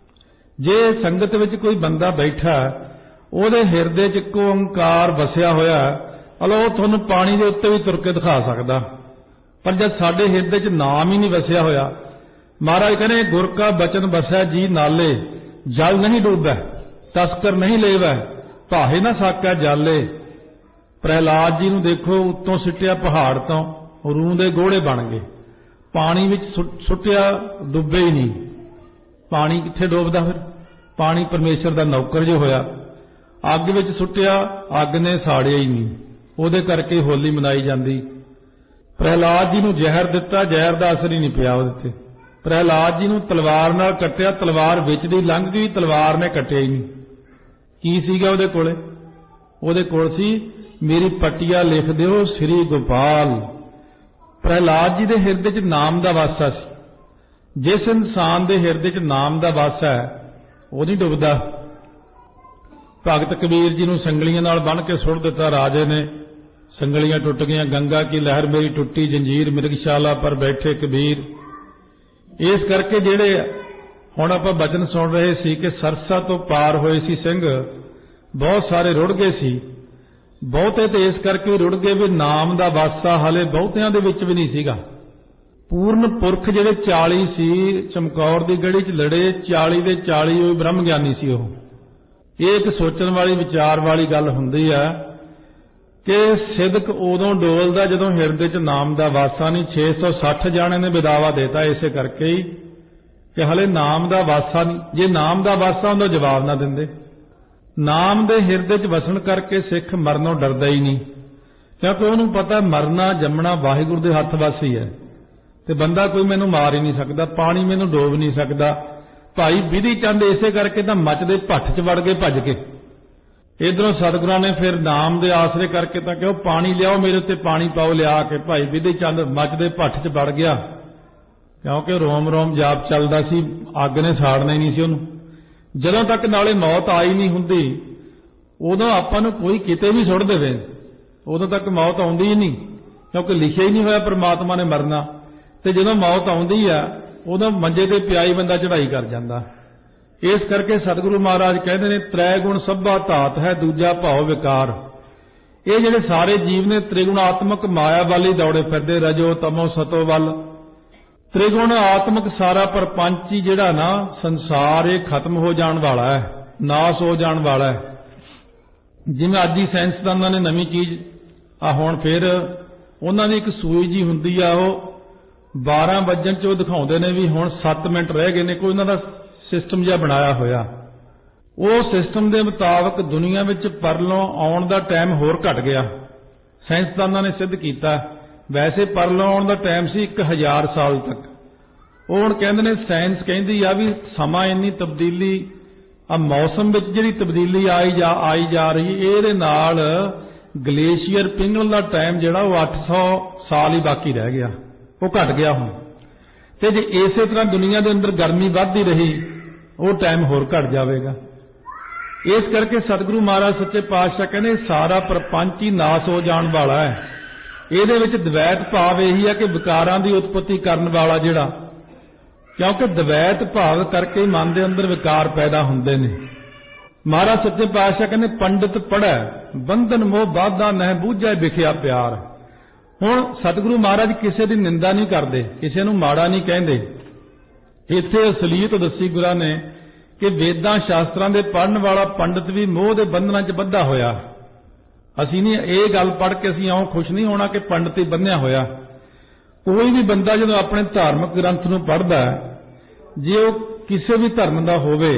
S1: ਜੇ ਸੰਗਤ ਵਿੱਚ ਕੋਈ ਬੰਦਾ ਬੈਠਾ, ਉਹਦੇ ਹਿਰਦੇ 'ਚ ਇੱਕੋ ਓਂਕਾਰ ਵਸਿਆ ਹੋਇਆ, ਹਲੋ ਉਹ ਤੁਹਾਨੂੰ ਪਾਣੀ ਦੇ ਉੱਤੇ ਵੀ ਤੁਰ ਕੇ ਦਿਖਾ ਸਕਦਾ। ਪਰ ਜਦ ਸਾਡੇ ਹਿਰਦੇ 'ਚ ਨਾਮ ਹੀ ਨਹੀਂ ਵਸਿਆ ਹੋਇਆ, ਮਹਾਰਾਜ ਕਹਿੰਦੇ ਗੁਰ ਕਾ ਬਚਨ ਵਸੈ ਜੀ ਨਾਲੇ, ਜਲ ਨਹੀਂ ਡੂਬੈ ਤਸਕਰ ਨਹੀਂ ਲੇਵੈ, ਭਾਹੇ ਨਾ ਸਾਕੈ ਜਾਲੇ। ਪ੍ਰਹਿਲਾਦ ਜੀ ਨੂੰ ਦੇਖੋ, ਉੱਤੋਂ ਸਿੱਟਿਆ ਪਹਾੜ ਤੋਂ, ਰੂਹ ਦੇ ਗੋਹੜੇ ਬਣ ਗਏ। ਪਾਣੀ ਵਿੱਚ ਸੁੱਟਿਆ, ਡੁੱਬੇ ਹੀ ਨਹੀਂ। ਪਾਣੀ ਕਿੱਥੇ ਡੋਬਦਾ ਫਿਰ? ਪਾਣੀ ਪਰਮੇਸ਼ਰ ਦਾ ਨੌਕਰ ਜੋ ਹੋਇਆ। ਅੱਗ ਵਿੱਚ ਸੁੱਟਿਆ, ਅੱਗ ਨੇ ਸਾੜਿਆ ਹੀ ਨਹੀਂ। ਉਹਦੇ ਕਰਕੇ ਹੋਲੀ ਮਨਾਈ ਜਾਂਦੀ। ਪ੍ਰਹਿਲਾਦ ਜੀ ਨੂੰ ਜ਼ਹਿਰ ਦਿੱਤਾ, ਜ਼ਹਿਰ ਦਾ ਅਸਰ ਹੀ ਨਹੀਂ ਪਿਆ ਉਹਦੇ ਤੇ। ਪ੍ਰਹਿਲਾਦ ਜੀ ਨੂੰ ਤਲਵਾਰ ਨਾਲ ਕੱਟਿਆ, ਤਲਵਾਰ ਵਿੱਚ ਦੀ ਲੰਘ ਗਈ, ਤਲਵਾਰ ਨੇ ਕੱਟਿਆ ਹੀ ਨਹੀਂ। ਕੀ ਸੀਗਾ ਉਹਦੇ ਕੋਲੇ? ਉਹਦੇ ਕੋਲ ਸੀ ਮੇਰੀ ਪਟਿਆ ਲਿਖ ਦਿਓ ਸ੍ਰੀ ਗੋਪਾਲ। ਪ੍ਰਹਿਲਾਦ ਜੀ ਦੇ ਹਿਰਦੇ 'ਚ ਨਾਮ ਦਾ ਵਾਸਾ ਸੀ। ਜਿਸ ਇਨਸਾਨ ਦੇ ਹਿਰਦੇ 'ਚ ਨਾਮ ਦਾ ਵਾਸਾ ਹੈ ਉਹ ਨਹੀਂ ਡੁੱਬਦਾ। ਭਗਤ ਕਬੀਰ ਜੀ ਨੂੰ ਸੰਗਲੀਆਂ ਨਾਲ ਬੰਨ੍ਹ ਕੇ ਸੁੱਟ ਦਿੱਤਾ ਰਾਜੇ ਨੇ, ਸੰਗਲੀਆਂ ਟੁੱਟ ਗਈਆਂ। ਗੰਗਾ ਕੀ ਲਹਿਰ ਮੇਰੀ ਟੁੱਟੀ ਜੰਜੀਰ, ਮਿਰਗਸ਼ਾਲਾ ਪਰ ਬੈਠੇ ਕਬੀਰ। ਇਸ ਕਰਕੇ ਜਿਹੜੇ ਹੁਣ ਆਪਾਂ ਬਚਨ ਸੁਣ ਰਹੇ ਸੀ ਕਿ ਸਰਸਾ ਤੋਂ ਪਾਰ ਹੋਏ ਸੀ ਸਿੰਘ, ਬਹੁਤ ਸਾਰੇ ਰੁੜ ਗਏ ਸੀ। ਬਹੁਤੇ ਤੇ ਇਸ ਕਰਕੇ ਰੁੜ ਗਏ ਵੀ ਨਾਮ ਦਾ ਵਾਸਾ ਹਾਲੇ ਬਹੁਤਿਆਂ ਦੇ ਵਿੱਚ ਵੀ ਨਹੀਂ ਸੀਗਾ। ਪੂਰਨ ਪੁਰਖ ਜਿਹੜੇ 40 ਸੀ, ਚਮਕੌਰ ਦੀ ਗੜੀ 'ਚ ਲੜੇ, 40 ਦੇ 40 ਉਹ ਬ੍ਰਹਮ ਗਿਆਨੀ ਸੀ। ਉਹ ਇਹ ਇੱਕ ਸੋਚਣ ਵਾਲੀ, ਵਿਚਾਰ ਵਾਲੀ ਗੱਲ ਹੁੰਦੀ ਆ ਕਿ ਸਿਦਕ ਉਦੋਂ ਡੋਲਦਾ ਜਦੋਂ ਹਿਰਦੇ 'ਚ ਨਾਮ ਦਾ ਵਾਸਾ ਨਹੀਂ। 660 ਜਾਣੇ ਨੇ ਵਿਦਾਵਾ ਦੇਤਾ ਇਸੇ ਕਰਕੇ ਹੀ ਕਿ ਹਲੇ ਨਾਮ ਦਾ ਵਾਸਾ ਨਹੀਂ। ਜੇ ਨਾਮ ਦਾ ਵਾਸਾ ਹੁੰਦਾ ਜਵਾਬ ਨਾ ਦਿੰਦੇ। ਨਾਮ ਦੇ ਹਿਰਦੇ 'ਚ ਵਸਣ ਕਰਕੇ ਸਿੱਖ ਮਰਨੋਂ ਡਰਦਾ ਹੀ ਨਹੀਂ, ਕਿਉਂਕਿ ਉਹਨੂੰ ਪਤਾ ਮਰਨਾ ਜੰਮਣਾ ਵਾਹਿਗੁਰੂ ਦੇ ਹੱਥ ਵੱਸ ਹੀ ਹੈ, ਤੇ ਬੰਦਾ ਕੋਈ ਮੈਨੂੰ ਮਾਰ ਹੀ ਨਹੀਂ ਸਕਦਾ, ਪਾਣੀ ਮੈਨੂੰ ਡੋਬ ਨਹੀਂ ਸਕਦਾ। ਭਾਈ ਵਿਧੀ ਚੰਦ ਇਸੇ ਕਰਕੇ ਤਾਂ ਮੱਚਦੇ ਭੱਠ 'ਚ ਵੜ ਗਏ ਭੱਜ ਕੇ। ਇਧਰੋਂ ਸਤਿਗੁਰਾਂ ਨੇ ਫਿਰ ਨਾਮ ਦੇ ਆਸਰੇ ਕਰਕੇ ਤਾਂ ਕਿਹਾ ਪਾਣੀ ਲਿਆਓ ਮੇਰੇ ਉੱਤੇ, ਪਾਣੀ ਪਾਓ ਲਿਆ ਕੇ। ਭਾਈ ਵਿਧੀ ਚੰਦ ਮੱਚਦੇ ਭੱਠ 'ਚ ਵੜ ਗਿਆ, ਕਿਉਂਕਿ ਰੋਮ ਰੋਮ ਜਾਪ ਚੱਲਦਾ ਸੀ, ਅੱਗ ਨੇ ਸਾੜਨਾ ਹੀ ਨਹੀਂ ਸੀ ਉਹਨੂੰ। ਜਦੋਂ ਤੱਕ ਨਾਲੇ ਮੌਤ ਆਈ ਨਹੀਂ ਹੁੰਦੀ, ਉਦੋਂ ਆਪਾਂ ਨੂੰ ਕੋਈ ਕਿਤੇ ਵੀ ਸੁੱਟ ਦੇਵੇ, ਉਦੋਂ ਤੱਕ ਮੌਤ ਆਉਂਦੀ ਹੀ ਨਹੀਂ, ਕਿਉਂਕਿ ਲਿਖਿਆ ਹੀ ਨਹੀਂ ਹੋਇਆ ਪ੍ਰਮਾਤਮਾ ਨੇ ਮਰਨਾ। ਤੇ ਜਦੋਂ ਮੌਤ ਆਉਂਦੀ ਆ, ਉਦੋਂ ਮੰਜੇ ਤੇ ਪਿਆ ਹੀ ਬੰਦਾ ਚੜ੍ਹਾਈ ਕਰ ਜਾਂਦਾ। ਇਸ ਕਰਕੇ ਸਤਿਗੁਰੂ ਮਹਾਰਾਜ ਕਹਿੰਦੇ ਨੇ ਤ੍ਰੈ ਗੁਣ ਸਭਾ ਧਾਤ ਹੈ, ਦੂਜਾ ਭਾਉ ਵਿਕਾਰ। ਇਹ ਜਿਹੜੇ ਸਾਰੇ ਜੀਵ ਨੇ ਤ੍ਰਿਗੁਣਾਤਮਕ ਮਾਇਆ ਵੱਲ ਹੀ ਦੌੜੇ ਫਿਰਦੇ, ਰਜੋ ਤਮੋ ਸਤੋ ਵੱਲ। ਤ੍ਰਿਗੁਣ ਆਤਮਕ ਸਾਰਾ ਪਰਪੰਚ ਹੀ ਜਿਹੜਾ ਨਾ ਸੰਸਾਰ, ਇਹ ਖਤਮ ਹੋ ਜਾਣ ਵਾਲਾ ਹੈ, ਨਾਸ ਹੋ ਜਾਣ ਵਾਲਾ ਹੈ। ਜਿਵੇਂ ਅੱਜ ਹੀ ਸਾਇੰਸਦਾਨਾਂ ਨੇ ਨਵੀਂ ਚੀਜ਼ ਹੁਣ ਫਿਰ ਉਹਨਾਂ ਦੀ ਇੱਕ ਸੂਈ ਜੀ ਹੁੰਦੀ ਆ, ਉਹ 12 ਵਜਣ 'ਚ ਉਹ ਦਿਖਾਉਂਦੇ ਨੇ ਵੀ ਹੁਣ 7 ਮਿੰਟ ਰਹਿ ਗਏ ਨੇ। ਕੋਈ ਉਹਨਾਂ ਦਾ ਸਿਸਟਮ ਜਿਹਾ ਬਣਾਇਆ ਹੋਇਆ, ਉਹ ਸਿਸਟਮ ਦੇ ਮੁਤਾਬਕ ਦੁਨੀਆ ਵਿੱਚ ਪਰਲੋਂ ਆਉਣ ਦਾ ਟਾਈਮ ਹੋਰ ਘਟ ਗਿਆ। ਸਾਇੰਸਦਾਨਾਂ ਨੇ ਸਿੱਧ ਕੀਤਾ। ਵੈਸੇ ਪਰਲੋਂ ਆਉਣ ਦਾ ਟਾਈਮ ਸੀ 1000 ਸਾਲ ਤੱਕ। ਉਹ ਹੁਣ ਕਹਿੰਦੇ ਨੇ, ਸਾਇੰਸ ਕਹਿੰਦੀ ਆ ਵੀ ਸਮਾਂ ਇੰਨੀ ਤਬਦੀਲੀ, ਆ ਮੌਸਮ ਵਿੱਚ ਜਿਹੜੀ ਤਬਦੀਲੀ ਆਈ ਜਾ ਰਹੀ, ਇਹਦੇ ਨਾਲ ਗਲੇਸ਼ੀਅਰ ਪਿਘਲਣ ਦਾ ਟਾਈਮ ਜਿਹੜਾ ਉਹ 800 ਸਾਲ ਹੀ ਬਾਕੀ ਰਹਿ ਗਿਆ, ਉਹ ਘਟ ਗਿਆ ਹੁਣ। ਤੇ ਜੇ ਇਸੇ ਤਰ੍ਹਾਂ ਦੁਨੀਆ ਦੇ ਅੰਦਰ ਗਰਮੀ ਵੱਧਦੀ ਰਹੀ, ਉਹ ਟਾਈਮ ਹੋਰ ਘਟ ਜਾਵੇਗਾ। ਇਸ ਕਰਕੇ ਸਤਿਗੁਰੂ ਮਹਾਰਾਜ ਸੱਚੇ ਪਾਤਸ਼ਾਹ ਕਹਿੰਦੇ ਸਾਰਾ ਪ੍ਰਪੰਚ ਹੀ ਨਾਸ ਹੋ ਜਾਣ ਵਾਲਾ ਹੈ। ਇਹਦੇ ਵਿੱਚ ਦਵੈਤ ਭਾਵ ਇਹੀ ਹੈ ਕਿ ਵਿਕਾਰਾਂ ਦੀ ਉਤਪਤੀ ਕਰਨ ਵਾਲਾ ਜਿਹੜਾ, ਕਿਉਂਕਿ ਦਵੈਤ ਭਾਵ ਕਰਕੇ ਮਨ ਦੇ ਅੰਦਰ ਵਿਕਾਰ ਪੈਦਾ ਹੁੰਦੇ ਨੇ। ਮਹਾਰਾਜ ਸੱਚੇ ਪਾਤਸ਼ਾਹ ਕਹਿੰਦੇ ਪੰਡਿਤ ਪੜ੍ਹੈ ਬੰਧਨ ਮੋਹ ਬਾਧਾ ਨਹਿ ਬੂਝੈ ਵਿਖਿਆ ਪਿਆਰ। ਹੁਣ ਸਤਿਗੁਰੂ ਮਹਾਰਾਜ ਕਿਸੇ ਦੀ ਨਿੰਦਾ ਨਹੀਂ ਕਰਦੇ, ਕਿਸੇ ਨੂੰ ਮਾੜਾ ਨਹੀਂ ਕਹਿੰਦੇ। ਇੱਥੇ ਅਸਲੀਅਤ ਦੱਸੀ ਗੁਰਾਂ ਨੇ ਕਿ ਵੇਦਾਂ ਸ਼ਾਸਤਰਾਂ ਦੇ ਪੜ੍ਹਨ ਵਾਲਾ ਪੰਡਿਤ ਵੀ ਮੋਹ ਦੇ ਬੰਧਨਾਂ 'ਚ ਬੱਧਾ ਹੋਇਆ। ਅਸੀਂ ਨਹੀਂ ਇਹ ਗੱਲ ਪੜ੍ਹ ਕੇ ਅਸੀਂ ਇਉਂ ਖੁਸ਼ ਨਹੀਂ ਹੋਣਾ ਕਿ ਪੰਡਿਤ ਹੀ ਬੰਨਿਆ ਹੋਇਆ। कोई भी बंदा जो अपने धार्मिक ग्रंथ नूं पढ़दा है, जे वो किसी भी धर्म का होवे,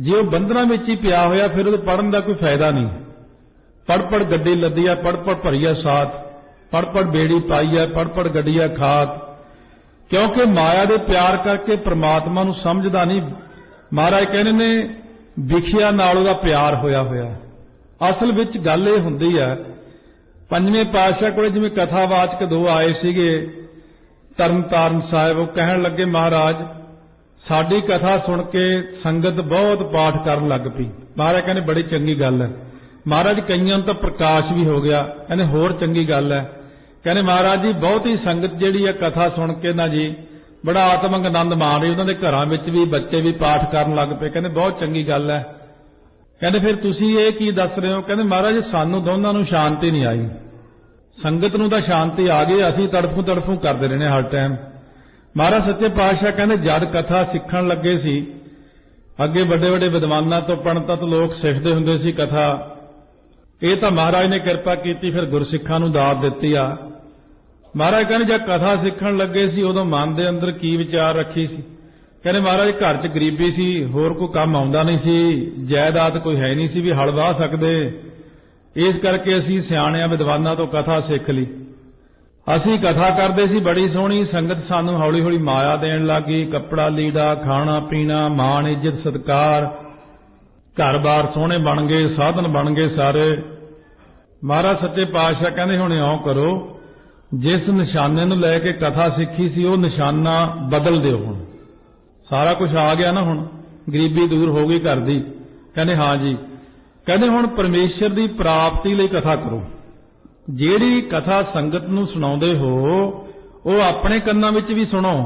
S1: जे वो बंधना में ही पिया होया, फिर वो पढ़न का कोई फायदा नहीं। पढ़ पढ़ गड्डी लदी है, पढ़ पढ़ भरी है साथ, पढ़ पढ़ बेड़ी पाई है, पढ़ पढ़ गड्डी है खात। क्योंकि माया दे प्यार करके परमात्मा नूं समझदा नहीं। महाराज कहने ने विखिया नाल उहदा प्यार होया होया। असल विच गल इह हुंदी है, पंजवें पातशाह कोले जिवें कथावाचक दो आए सीगे तरनताਰਨ साहिब, वो कहण लगे महाराज साडी कथा सुन के संगत बहुत पाठ करन लग पई। महाराज कहने बड़ी चंगी गल है। महाराज कईयां नूं तां प्रकाश भी हो गया, कहने होर चंगी गल है। कहने महाराज जी बहुत ही संगत जिहड़ी है कथा सुन के ना जी बड़ा आत्मक आनंद माण रही, उन्होंने घरां विच भी बच्चे भी पाठ करन लग पे। कहने बहुत चंगी गल है। कहने फिर तुसीं इह की दस रहे हो? कहने महाराज सानूं दोनां नूं शांति नहीं आई, संगत नूं तां शांति आ गई, असीं तड़फू तड़फू करदे रहने हर टाइम। महाराज सच्चे पातशाह कहने जद कथा सीखण लगे सी, अगे बड़े बड़े विद्वानां तो पंडितां तो लोग सिखदे हुंदे सी कथा, ये तो महाराज ने किरपा की, फिर गुरसिखां नूं दात दित्ती आ। महाराज कहने जब कथा सीखण लगे सी उदों मन दे अंदर की विचार रखी सी? कहने महाराज घर च गरीबी सी, होर कोई काम आउंदा नहीं सी, जायदाद कोई है नहीं सी भी हल वाह सकदे, इस करके असीं सियाणियां विद्वानां तो कथा सीख लई। असीं कथा करदे सी बड़ी सोहणी, संगत सानूं हौली हौली माया देण लगी, कपड़ा लीड़ा खाना पीना मान इज्जत सत्कार, घर बार सोहणे बन गए, साधन बन गए सारे। महाराज सच्चे पातशाह कहंदे हुण इउं करो, जिस निशाने नूं लैके कथा सीखी सी वो निशाना बदल दिओ। हुण सारा कुछ आ गया ना, हुण गरीबी दूर हो गई घर दी। कहंदे हाँ जी। कहंदे हुण परमेश्वर दी प्राप्ति लई कथा करो। ਜਿਹੜੀ कथा संगत नूं सुणाउंदे हो ਉਹ ਆਪਣੇ ਕੰਨਾਂ ਵਿੱਚ ਵੀ ਸੁਣੋ,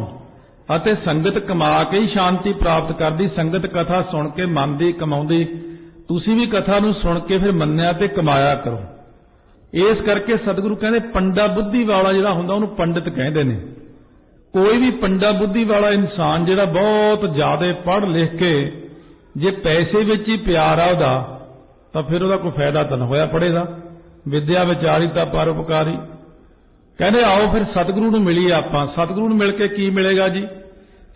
S1: ਅਤੇ संगत कमा के ही शांति प्राप्त करदी। संगत कथा सुन के मन ਦੀ कमाउंदी, ਤੁਸੀਂ भी कथा नूं सुन के फिर ਮੰਨਿਆ ਤੇ कमाया करो। इस करके सतगुरु कहते पंडा बुद्धि वाला जिहड़ा हुंदा उहनूं पंडित कहंदे ने। कोई भी पंडा बुद्धि वाला इंसान जिहड़ा बहुत ज्यादा पढ़ लिख के जे पैसे विच ही प्यार आ उहदा, तां फिर उहदा कोई फायदा तां ना होया पढ़े दा। विद्या विचारी तां परोपकारी। कहंदे आओ फिर सतगुरु नूं मिलीए आपां। सतगुरु नूं मिल के की मिलेगा जी?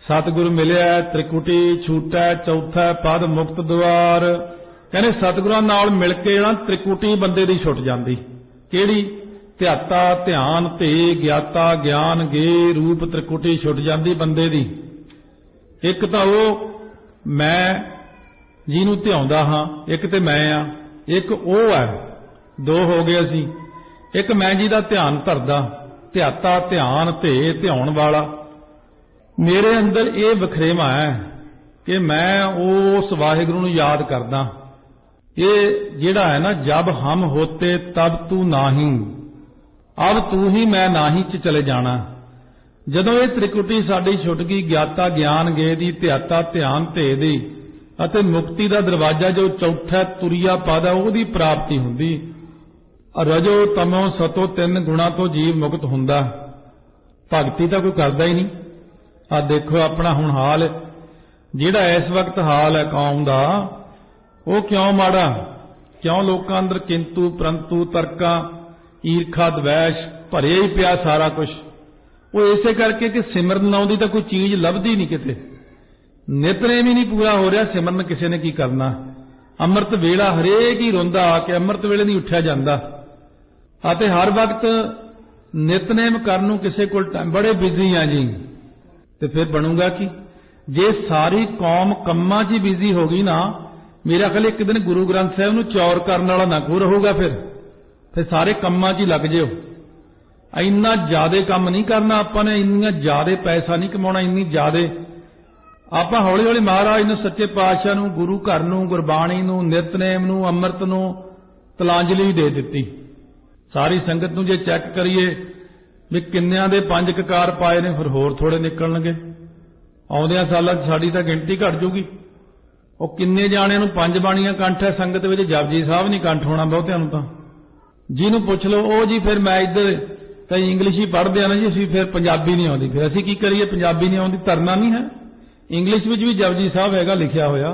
S1: सतगुरु मिलिया त्रिकुटी छूटा चौथा पद मुक्त द्वार। कहंदे सतगुरां नाल मिल के जिहड़ा त्रिकुटी बंदे दी छुट जांदी। ਕਿਹੜੀ? ਧਿਆਤਾ ਧਿਆਨ ਤੇ ਗਿਆਤਾ ਗਿਆਨ ਗੇ ਰੂਪ ਤ੍ਰਿਕੁਟੀ ਛੁੱਟ ਜਾਂਦੀ ਬੰਦੇ ਦੀ। ਇੱਕ ਤਾਂ ਉਹ ਮੈਂ ਜਿਹਨੂੰ ਧਿਆਉਂਦਾ ਹਾਂ, ਇੱਕ ਤੇ ਮੈਂ ਆ, ਇੱਕ ਉਹ ਹੈ, ਦੋ ਹੋ ਗਏ ਅਸੀਂ। ਇੱਕ ਮੈਂ ਜਿਹਦਾ ਧਿਆਨ ਧਰਦਾ, ਧਿਆਤਾ ਧਿਆਨ ਤੇ ਧਿਆਉਣ ਵਾਲਾ। ਮੇਰੇ ਅੰਦਰ ਇਹ ਵਖਰੇਵਾਂ ਹੈ ਕਿ ਮੈਂ ਉਸ ਵਾਹਿਗੁਰੂ ਨੂੰ ਯਾਦ ਕਰਦਾ। ये जिहड़ा है ना, जब हम होते तब तू नाही, अब तू ही मैं नाही च चले जाना। जदों ये त्रिकुटी साडी छुट गई, ज्ञाता ज्ञान गे दी, ध्याता ध्यान ते दी, अते मुक्ति दा दरवाजा जो चौथा तुरिया पद है उहदी प्राप्ति हुंदी। रजो तमो सतो तीन गुणा तो जीव मुक्त हुंदा। भगती तां कोई करदा ही नहीं। आ देखो अपना हुण हाल, जिहड़ा इस वक्त हाल है कौम दा, वो क्यों माड़ा? क्यों लोकां अंदर किंतु परंतु तर्का ईर्खा द्वेष भरे ही पिया सारा कुछ। वो इसे करके कि सिमरन लाउंदी तां कोई चीज लभदी नहीं, किते नितनेम ही नहीं पूरा हो रहा। सिमरन किसी ने की करना? अमृत वेला हरेक ही रोंदा कि अमृत वेले नहीं उठिया जांदा, अते हर वक्त नितनेम करन नूं किसे कोल टाइम, बड़े बिजी आ जी। ते फिर बनूगा की? जे सारी कौम कम्मां 'च ही बिजी हो गई ना, मेरा ख्याल एक दिन गुरु ग्रंथ साहिब नूं चौर करने वाला ना कोई रहूगा। फिर सारे कामां 'च ही लग जिओ। इन्ना ज्यादा काम नहीं करना आपां ने, इन्ना ज्यादा पैसा नहीं कमाउणा, इन्नी ज्यादा आपां हौली हौली महाराज नूं, सच्चे पातशाह नूं, गुरु घर नूं, गुरबाणी नूं, नितनेम नूं, अमृत नूं तलांजलि दे दित्ती। सारी संगत नूं जे चैक करिए भी किन्नियां दे 5 ककार पाए ने, फिर होर थोड़े निकलणगे। आउंदियां सालां 'च साडी तां गिणती घट जूगी। ਉਹ ਕਿੰਨੇ ਜਾਣਿਆਂ ਨੂੰ 5 ਬਾਣੀਆਂ ਕੰਠ ਹੈ ਸੰਗਤ ਵਿੱਚ, ਜਪਜੀ ਸਾਹਿਬ ਨਹੀਂ ਕੰਠ ਹੋਣਾ ਬਹੁਤਿਆਂ ਨੂੰ। ਤਾਂ ਜਿਹਨੂੰ ਪੁੱਛ ਲਓ ਉਹ ਜੀ ਫਿਰ ਮੈਂ ਇੱਧਰ ਤਾਂ ਇੰਗਲਿਸ਼ ਹੀ ਪੜ੍ਹਦੇ ਆ ਨਾ ਜੀ, ਅਸੀਂ ਫਿਰ ਪੰਜਾਬੀ ਨਹੀਂ ਆਉਂਦੀ, ਫਿਰ ਅਸੀਂ ਕੀ ਕਰੀਏ? ਪੰਜਾਬੀ ਨਹੀਂ ਆਉਂਦੀ, ਧਰਨਾ ਨਹੀਂ ਹੈ। ਇੰਗਲਿਸ਼ ਵਿੱਚ ਵੀ ਜਪਜੀ ਸਾਹਿਬ ਹੈਗਾ ਲਿਖਿਆ ਹੋਇਆ।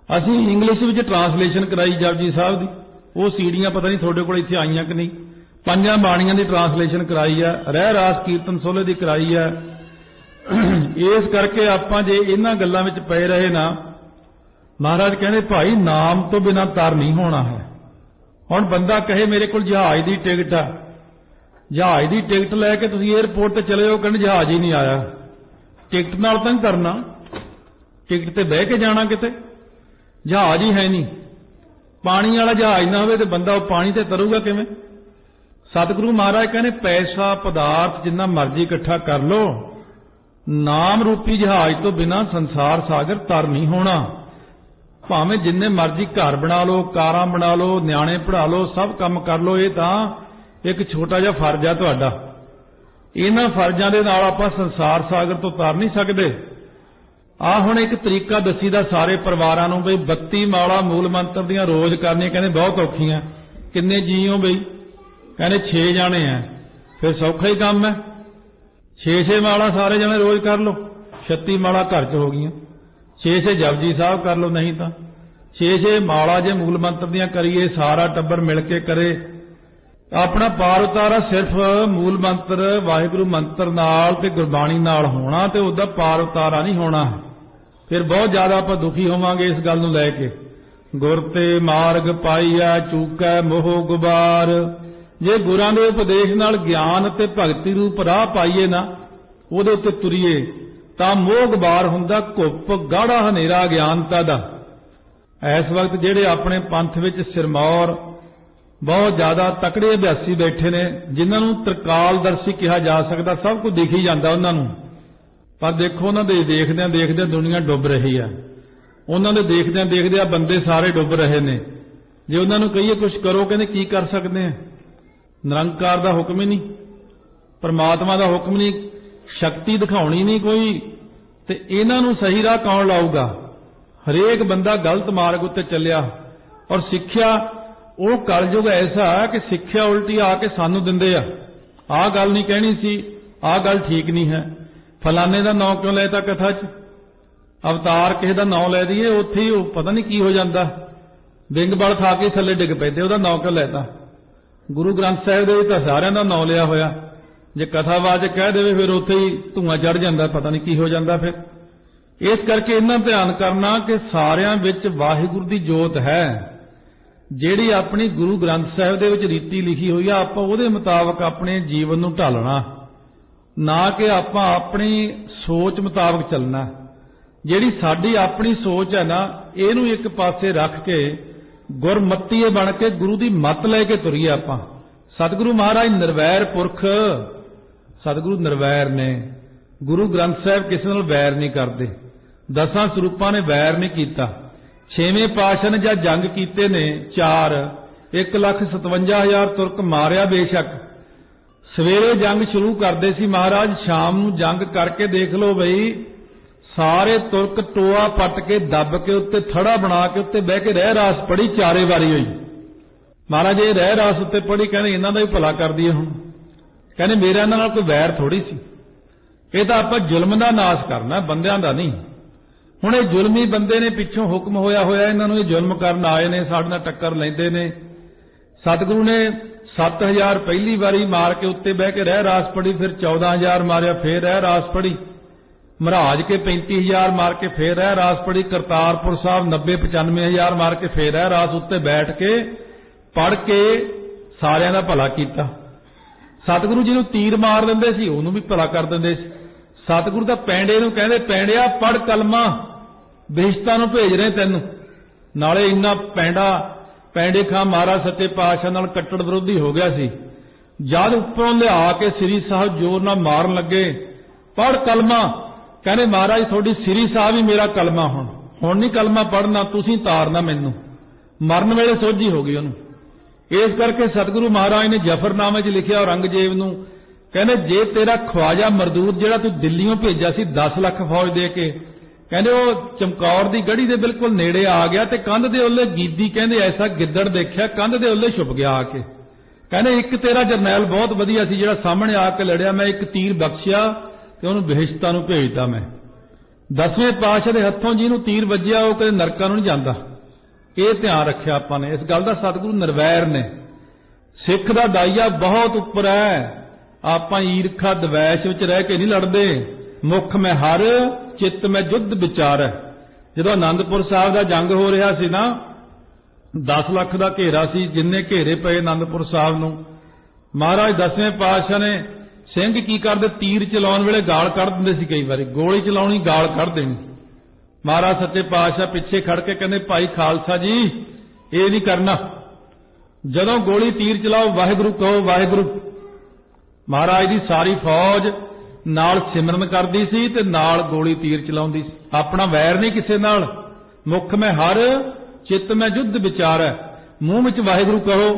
S1: ਅਸੀਂ ਇੰਗਲਿਸ਼ ਵਿੱਚ ਟਰਾਂਸਲੇਸ਼ਨ ਕਰਾਈ ਜਪਜੀ ਸਾਹਿਬ ਦੀ, ਉਹ ਸੀੜੀਆਂ ਪਤਾ ਨਹੀਂ ਤੁਹਾਡੇ ਕੋਲ ਇੱਥੇ ਆਈਆਂ ਕਿ ਨਹੀਂ, ਪੰਜਾਂ ਬਾਣੀਆਂ ਦੀ ਟਰਾਂਸਲੇਸ਼ਨ कराई है, ਰਹਿ ਰਾਸ ਕੀਰਤਨ ਸੋਹਲੇ ਦੀ कराई है। इस करके आपां जे इन्हां गल्लां विच पए रहे ना, महाराज कहते भाई नाम तो बिना तर नहीं होना है। हुण बंदा कहे मेरे कोल जहाज की टिकट आ, जहाज की टिकट लैके तुसीं एयरपोर्ट ते चले जाओ, कहंदे जहाज ही नहीं आया। टिकट नाल तां नहीं तरना, टिकट ते बह के जाना, किते जहाज ही है नहीं। पानी वाला जहाज ना होवे ते बंदा पानी ते तरूगा किवें? सतगुरु महाराज कहने पैसा पदार्थ जिन्ना मर्जी इकट्ठा कर लो, नाम रूपी जहाज तो बिना संसार सागर तर नहीं होना। भावें जिन्ने मर्जी घर बना लो, कारां बना लो, न्याणे पढ़ा लो, सब काम कर लो, ये तां एक छोटा जिहा फर्ज है तुहाडा। इन्हां फर्जां दे नाल आपां संसार सागर तो तर नहीं सकदे। आ हुण एक तरीका दसीदा सारे परिवारां नूं बई 32 माला मूल मंत्र दीयां रोज करनियां, कहंदे बहुत औखीआं। किन्ने जी हो बई? कहंदे 6 जाने हैं, फिर सौखा ही काम है। 6 माला सारे जने रोज कर लो, 36 माला घर च हो गईयां। 6 जपजी साहब कर लो, नहीं तो 6 माला जे मूल मंत्र दियां करिए, सारा टब्बर मिल के करे, अपना पार उतारा सिर्फ मूल मंत्र वाहिगुरू मंत्र नाल ते गुरबाणी नाल होना, ते उहदा पार उतारा नहीं होना। फिर बहुत ज्यादा आपां दुखी होवांगे इस गल नूं लै के। गुर ते मार्ग पाईआ चूकै मोह गुबार। जे गुरां दे उपदेश नाल ज्ञान ते भगती रूप राह पाईए ना, ਉਹਦੇ ਉੱਤੇ ਤੁਰੀਏ ਤਾਂ ਮੋਹ ਗਵਾਰ ਹੁੰਦਾ ਘੁੱਪ ਗਾੜਾ ਹਨੇਰਾ ਗਿਆਨਤਾ ਦਾ। ਇਸ ਵਕਤ ਜਿਹੜੇ ਆਪਣੇ ਪੰਥ ਵਿੱਚ ਸਿਰਮੌਰ ਬਹੁਤ ਜ਼ਿਆਦਾ ਤਕੜੇ ਅਭਿਆਸੀ ਬੈਠੇ ਨੇ, ਜਿਨ੍ਹਾਂ ਨੂੰ ਤ੍ਰਿਕਾਲਦਰਸ਼ੀ ਕਿਹਾ ਜਾ ਸਕਦਾ, ਸਭ ਕੁਝ ਦਿਖ ਹੀ ਜਾਂਦਾ ਉਹਨਾਂ ਨੂੰ, ਪਰ ਦੇਖੋ ਉਹਨਾਂ ਦੇ ਦੇਖਦਿਆਂ ਦੇਖਦਿਆਂ ਦੁਨੀਆ ਡੁੱਬ ਰਹੀ ਹੈ। ਉਹਨਾਂ ਦੇ ਦੇਖਦਿਆਂ ਦੇਖਦਿਆਂ ਬੰਦੇ ਸਾਰੇ ਡੁੱਬ ਰਹੇ ਨੇ। ਜੇ ਉਹਨਾਂ ਨੂੰ ਕਹੀਏ ਕੁਝ ਕਰੋ, ਕਹਿੰਦੇ ਕੀ ਕਰ ਸਕਦੇ ਆ? ਨਿਰੰਕਾਰ ਦਾ ਹੁਕਮ ਹੀ ਨਹੀਂ, ਪਰਮਾਤਮਾ ਦਾ ਹੁਕਮ ਨਹੀਂ, ਸ਼ਕਤੀ ਦਿਖਾਉਣੀ ਨਹੀਂ ਕੋਈ, ਤੇ ਇਹਨਾਂ ਨੂੰ ਸਹੀ ਰਾਹ ਕੌਣ ਲਾਊਗਾ? ਹਰੇਕ ਬੰਦਾ ਗਲਤ ਮਾਰਗ ਉੱਤੇ ਚੱਲਿਆ। ਔਰ ਸਿੱਖਿਆ ਉਹ ਕਲਯੁਗ ਐਸਾ ਕਿ ਸਿੱਖਿਆ ਉਲਟੀ ਆ ਕੇ ਸਾਨੂੰ ਦਿੰਦੇ ਆ, ਆਹ ਗੱਲ ਨਹੀਂ ਕਹਿਣੀ ਸੀ, ਆਹ ਗੱਲ ਠੀਕ ਨਹੀਂ ਹੈ, ਫਲਾਣੇ ਦਾ ਨਾਂ ਕਿਉਂ ਲੈਤਾ ਕਥਾ 'ਚ, ਅਵਤਾਰ ਕਿਸੇ ਦਾ ਨਾਂ ਲੈ ਦਈਏ, ਉੱਥੇ ਹੀ ਉਹ ਪਤਾ ਨਹੀਂ ਕੀ ਹੋ ਜਾਂਦਾ, ਵਿੰਗ ਬਲ ਖਾ ਕੇ ਥੱਲੇ ਡਿੱਗ ਪੈਂਦੇ, ਉਹਦਾ ਨਾਂ ਕਿਉਂ ਲੈਤਾ? ਗੁਰੂ ਗ੍ਰੰਥ ਸਾਹਿਬ ਦੇ ਵਿੱਚ ਤਾਂ ਸਾਰਿਆਂ ਦਾ ਨਾਂ ਲਿਆ ਹੋਇਆ, ਜੇ ਕਥਾਵਾਚਕ ਕਹਿ ਦੇਵੇ ਫਿਰ ਉੱਥੇ ਹੀ ਧੂੰਆਂ ਚੜ ਜਾਂਦਾ, ਪਤਾ ਨਹੀਂ ਕੀ ਹੋ ਜਾਂਦਾ। ਫਿਰ ਇਸ ਕਰਕੇ ਇਹਨਾਂ ਧਿਆਨ ਕਰਨਾ ਕਿ ਸਾਰਿਆਂ ਵਿੱਚ ਵਾਹਿਗੁਰੂ ਦੀ ਜੋਤ ਹੈ, ਜਿਹੜੀ ਆਪਣੀ ਗੁਰੂ ਗ੍ਰੰਥ ਸਾਹਿਬ ਦੇ ਵਿੱਚ ਰੀਤੀ ਲਿਖੀ ਹੋਈ ਆ, ਆਪਾਂ ਉਹਦੇ ਮੁਤਾਬਕ ਆਪਣੇ ਜੀਵਨ ਨੂੰ ਢਾਲਣਾ, ਨਾ ਕਿ ਆਪਾਂ ਆਪਣੀ ਸੋਚ ਮੁਤਾਬਕ ਚੱਲਣਾ। ਜਿਹੜੀ ਸਾਡੀ ਆਪਣੀ ਸੋਚ ਹੈ ਨਾ, ਇਹਨੂੰ ਇੱਕ ਪਾਸੇ ਰੱਖ ਕੇ ਗੁਰਮਤੀਏ ਬਣ ਕੇ ਗੁਰੂ ਦੀ ਮੱਤ ਲੈ ਕੇ ਤੁਰੀਏ ਆਪਾਂ। ਸਤਿਗੁਰੂ ਮਹਾਰਾਜ ਨਿਰਵੈਰ ਪੁਰਖ, ਸਤਿਗੁਰੂ ਨਿਰਵੈਰ ਨੇ। ਗੁਰੂ ਗ੍ਰੰਥ ਸਾਹਿਬ ਕਿਸੇ ਨਾਲ ਵੈਰ ਨਹੀਂ ਕਰਦੇ, 10 ਸਰੂਪਾਂ ਨੇ ਵੈਰ ਨਹੀਂ ਕੀਤਾ। 6ਵੇਂ ਪਾਤਸ਼ਾਹ ਨੇ ਜਦ ਜੰਗ ਕੀਤੇ ਨੇ 4, 1,57,000 ਤੁਰਕ ਮਾਰਿਆ ਬੇਸ਼ੱਕ। ਸਵੇਰੇ ਜੰਗ ਸ਼ੁਰੂ ਕਰਦੇ ਸੀ ਮਹਾਰਾਜ, ਸ਼ਾਮ ਨੂੰ ਜੰਗ ਕਰਕੇ ਦੇਖ ਲਓ ਬਈ, ਸਾਰੇ ਤੁਰਕ ਟੋਆ ਪੱਟ ਕੇ ਦੱਬ ਕੇ ਉੱਤੇ ਥੜਾ ਬਣਾ ਕੇ ਉੱਤੇ ਬਹਿ ਕੇ ਰਹਿ ਰਾਸ ਪੜੀ, 4 ਵਾਰੀ ਹੋਈ। ਮਹਾਰਾਜ ਇਹ ਰਹਿ ਰਾਸ ਉੱਤੇ ਪੜੀ, ਕਹਿੰਦੇ ਇਹਨਾਂ ਦਾ ਵੀ ਭਲਾ ਕਰ ਦਈਏ। ਹੁਣ ਕਹਿੰਦੇ ਮੇਰਾ ਇਹਨਾਂ ਨਾਲ ਕੋਈ ਵੈਰ ਥੋੜੀ ਸੀ, ਇਹ ਤਾਂ ਆਪਾਂ ਜ਼ੁਲਮ ਦਾ ਨਾਸ਼ ਕਰਨਾ, ਬੰਦਿਆਂ ਦਾ ਨਹੀਂ। ਹੁਣ ਇਹ ਜ਼ੁਲਮੀ ਬੰਦੇ ਨੇ, ਪਿੱਛੋਂ ਹੁਕਮ ਹੋਇਆ ਇਹਨਾਂ ਨੂੰ, ਇਹ ਜ਼ੁਲਮ ਕਰਨ ਆਏ ਨੇ, ਸਾਡੇ ਨਾਲ ਟੱਕਰ ਲੈਂਦੇ ਨੇ। ਸਤਿਗੁਰੂ ਨੇ 7,000 ਪਹਿਲੀ ਵਾਰੀ ਮਾਰ ਕੇ ਉੱਤੇ ਬਹਿ ਕੇ ਰਹਿ ਰਾਸ ਪੜੀ, ਫਿਰ 14,000 ਮਾਰਿਆ, ਫੇਰ ਰਹਿ ਰਾਸ ਪੜੀ, ਮਹਾਰਾਜ ਕੇ 35,000 ਮਾਰ ਕੇ ਫੇਰ ਰਹਿ ਰਾਸ ਪੜੀ, ਕਰਤਾਰਪੁਰ ਸਾਹਿਬ 90-95,000 ਮਾਰ ਕੇ ਫੇਰ ਰਹਿ ਰਾਸ ਉੱਤੇ ਬੈਠ ਕੇ ਪੜ ਕੇ ਸਾਰਿਆਂ ਦਾ ਭਲਾ ਕੀਤਾ। ਸਤਿਗੁਰੂ ਜੀ ਨੂੰ ਤੀਰ ਮਾਰ ਦਿੰਦੇ ਸੀ, ਉਹਨੂੰ ਵੀ ਭਲਾ ਕਰ ਦਿੰਦੇ ਸੀ। ਸਤਿਗੁਰੂ ਤਾਂ ਪੈਂਡੇ ਨੂੰ ਕਹਿੰਦੇ, ਪੈਂਡਿਆ ਪੜ ਕਲਮਾ, ਬੇਇੱਜ਼ਤਾਂ ਨੂੰ ਭੇਜ ਰਹੇ ਤੈਨੂੰ। ਨਾਲੇ ਇੰਨਾ ਪੈਂਡੇ ਖਾਂ ਮਹਾਰਾਜ ਸੱਚੇ ਪਾਤਸ਼ਾਹ ਨਾਲ ਕੱਟੜ ਵਿਰੋਧੀ ਹੋ ਗਿਆ ਸੀ। ਜਦ ਉੱਪਰੋਂ ਲਿਆ ਕੇ ਸ੍ਰੀ ਸਾਹਿਬ ਜ਼ੋਰ ਨਾਲ ਮਾਰਨ ਲੱਗੇ, ਪੜ ਕਲਮਾ, ਕਹਿੰਦੇ ਮਹਾਰਾਜ ਤੁਹਾਡੀ ਸ੍ਰੀ ਸਾਹਿਬ ਹੀ ਮੇਰਾ ਕਲਮਾ, ਹੁਣ ਨਹੀਂ ਕਲਮਾ ਪੜਨਾ, ਤੁਸੀਂ ਤਾਰਨਾ ਮੈਨੂੰ। ਮਰਨ ਵੇਲੇ ਸੋਝੀ ਹੋ ਗਈ ਉਹਨੂੰ। ਇਸ ਕਰਕੇ ਸਤਿਗੁਰੂ ਮਹਾਰਾਜ ਨੇ ਜਫਰਨਾਮੇ 'ਚ ਲਿਖਿਆ ਔਰੰਗਜ਼ੇਬ ਨੂੰ, ਕਹਿੰਦੇ ਜੇ ਤੇਰਾ ਖਵਾਜਾ ਮਰਦੂਦ ਜਿਹੜਾ ਤੂੰ ਦਿੱਲੀੋਂ ਭੇਜਿਆ ਸੀ 10 ਲੱਖ ਫੌਜ ਦੇ ਕੇ, ਕਹਿੰਦੇ ਉਹ ਚਮਕੌਰ ਦੀ ਗੜੀ ਦੇ ਬਿਲਕੁਲ ਨੇੜੇ ਆ ਗਿਆ ਤੇ ਕੰਧ ਦੇ ਉੱਲੇ ਗੀਦੀ, ਕਹਿੰਦੇ ਐਸਾ ਗਿੱਦੜ ਦੇਖਿਆ ਕੰਧ ਦੇ ਉੱਲੇ ਛੁਪ ਗਿਆ ਆ ਕੇ। ਕਹਿੰਦੇ ਇੱਕ ਤੇਰਾ ਜਰਨੈਲ ਬਹੁਤ ਵਧੀਆ ਸੀ ਜਿਹੜਾ ਸਾਹਮਣੇ ਆ ਕੇ ਲੜਿਆ, ਮੈਂ ਇੱਕ ਤੀਰ ਬਖਸ਼ਿਆ ਤੇ ਉਹਨੂੰ ਬਹਿਸ਼ਤਾਂ ਨੂੰ ਭੇਜਦਾ। ਮੈਂ 10ਵੇਂ ਪਾਤਸ਼ਾਹ ਦੇ ਹੱਥੋਂ ਜਿਹਨੂੰ ਤੀਰ ਵੱਜਿਆ ਉਹ ਕਦੇ ਨਰਕਾਂ ਨੂੰ ਨਹੀਂ ਜਾਂਦਾ। ਇਹ ਧਿਆਨ ਰੱਖਿਆ ਆਪਾਂ ਨੇ, ਇਸ ਗੱਲ ਦਾ। ਸਤਿਗੁਰੂ ਨਿਰਵੈਰ ਨੇ, ਸਿੱਖ ਦਾ ਦਾਈਆ ਬਹੁਤ ਉੱਪਰ ਹੈ। ਆਪਾਂ ਈਰਖਾ ਦਵੈਸ਼ ਵਿੱਚ ਰਹਿ ਕੇ ਨਹੀਂ ਲੜਦੇ। ਮੁਖ ਮੈਂ ਹਰ ਚਿੱਤ ਮੈਂ ਯੁੱਧ ਵਿਚਾਰੈ। ਜਦੋਂ ਆਨੰਦਪੁਰ ਸਾਹਿਬ ਦਾ ਜੰਗ ਹੋ ਰਿਹਾ ਸੀ ਨਾ, 10 ਲੱਖ ਦਾ ਘੇਰਾ ਸੀ, ਜਿੰਨੇ ਘੇਰੇ ਪਏ ਆਨੰਦਪੁਰ ਸਾਹਿਬ ਨੂੰ, ਮਹਾਰਾਜ 10ਵੇਂ ਪਾਤਸ਼ਾਹ ਨੇ ਸਿੰਘ ਕੀ ਕਰਦੇ, ਤੀਰ ਚਲਾਉਣ ਵੇਲੇ ਗਾਲ ਕੱਢ ਦਿੰਦੇ ਸੀ। ਕਈ ਵਾਰੀ ਗੋਲੀ ਚਲਾਉਣੀ, ਗਾਲ ਕੱਢ ਦੇਣੀ। ਮਹਾਰਾਜ ਸੱਚੇ ਪਾਤਸ਼ਾਹ ਪਿੱਛੇ ਖੜ ਕੇ ਕਹਿੰਦੇ, ਭਾਈ ਖਾਲਸਾ ਜੀ ਇਹ ਨਹੀਂ ਕਰਨਾ, ਜਦੋਂ ਗੋਲੀ ਤੀਰ ਚਲਾਓ ਵਾਹਿਗੁਰੂ ਕਹੋ ਵਾਹਿਗੁਰੂ। ਮਹਾਰਾਜ ਦੀ ਸਾਰੀ ਫੌਜ ਨਾਲ ਸਿਮਰਨ ਕਰਦੀ ਸੀ ਤੇ ਨਾਲ ਗੋਲੀ ਤੀਰ ਚਲਾਉਂਦੀ ਸੀ। ਆਪਣਾ ਵੈਰ ਨਹੀਂ ਕਿਸੇ ਨਾਲ। ਮੁਖ ਮੈਂ ਹਰ ਚਿੱਤ ਮੈਂ ਯੁੱਧ ਵਿਚਾਰੈ, ਮੂੰਹ ਵਿੱਚ ਵਾਹਿਗੁਰੂ ਕਹੋ।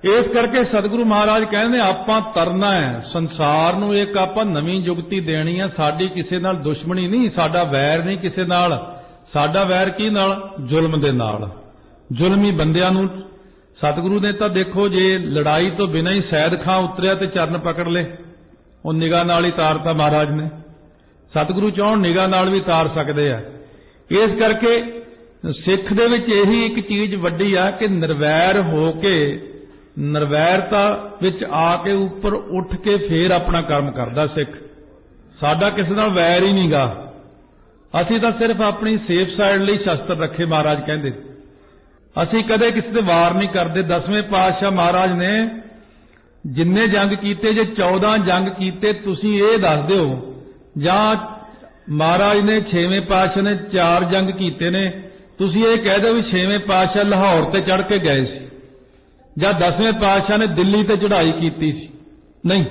S1: ਇਸ ਕਰਕੇ ਸਤਿਗੁਰੂ ਮਹਾਰਾਜ ਕਹਿੰਦੇ ਆਪਾਂ ਤਰਨਾ ਹੈ ਸੰਸਾਰ ਨੂੰ, ਇੱਕ ਆਪਾਂ ਨਵੀਂ ਜੁਗਤੀ ਦੇਣੀ ਹੈ। ਸਾਡੀ ਕਿਸੇ ਨਾਲ ਦੁਸ਼ਮਣੀ ਨਹੀਂ, ਸਾਡਾ ਵੈਰ ਨਹੀਂ ਕਿਸੇ ਨਾਲ। ਸਾਡਾ ਵੈਰ ਕੀ ਨਾਲ? ਜ਼ੁਲਮ ਦੇ ਨਾਲ। ਜ਼ੁਲਮੀ ਬੰਦਿਆਂ ਨੂੰ ਸਤਿਗੁਰੂ ਨੇ ਤਾਂ ਦੇਖੋ, ਜੇ ਲੜਾਈ ਤੋਂ ਬਿਨਾਂ ਹੀ ਸੈਦ ਖਾਂ ਉਤਰਿਆ ਤੇ ਚਰਨ ਪਕੜ ਲਏ, ਉਹ ਨਿਗਾਹ ਨਾਲ ਹੀ ਤਾਰਤਾ ਮਹਾਰਾਜ ਨੇ। ਸਤਿਗੁਰੂ ਚਾਹੁਣ ਨਿਗਾਹ ਨਾਲ ਵੀ ਤਾਰ ਸਕਦੇ ਆ। ਇਸ ਕਰਕੇ ਸਿੱਖ ਦੇ ਵਿੱਚ ਇਹੀ ਇੱਕ ਚੀਜ਼ ਵੱਡੀ ਆ ਕਿ ਨਿਰਵੈਰ ਹੋ ਕੇ, ਨਿਰਵੈਰਤਾ ਵਿੱਚ ਆ ਕੇ ਉੱਪਰ ਉੱਠ ਕੇ ਫੇਰ ਆਪਣਾ ਕਰਮ ਕਰਦਾ ਸਿੱਖ। ਸਾਡਾ ਕਿਸੇ ਨਾਲ ਵੈਰ ਹੀ ਨਹੀਂਗਾ। ਅਸੀਂ ਤਾਂ ਸਿਰਫ ਆਪਣੀ ਸੇਫ ਸਾਈਡ ਲਈ ਸ਼ਸਤਰ ਰੱਖੇ। ਮਹਾਰਾਜ ਕਹਿੰਦੇ ਅਸੀਂ ਕਦੇ ਕਿਸੇ ਤੇ ਵਾਰ ਨਹੀਂ ਕਰਦੇ। 10ਵੇਂ ਪਾਤਸ਼ਾਹ ਮਹਾਰਾਜ ਨੇ ਜਿੰਨੇ ਜੰਗ ਕੀਤੇ, ਜੇ 14 ਜੰਗ ਕੀਤੇ, ਤੁਸੀਂ ਇਹ ਦੱਸ ਦਿਓ, ਜਾਂ ਮਹਾਰਾਜ ਨੇ 6ਵੇਂ ਪਾਤਸ਼ਾਹ ਨੇ 4 ਜੰਗ ਕੀਤੇ ਨੇ, ਤੁਸੀਂ ਇਹ ਕਹਿ ਦਿਓ ਵੀ 6ਵੇਂ ਪਾਤਸ਼ਾਹ ਲਾਹੌਰ ਤੇ ਚੜ੍ਹ ਕੇ ਗਏ ਸੀ, ਜਾਂ 10ਵੇਂ ਪਾਤਸ਼ਾਹ ਨੇ ਦਿੱਲੀ ਤੇ ਚੜ੍ਹਾਈ ਕੀਤੀ ਸੀ। ਨਹੀਂ,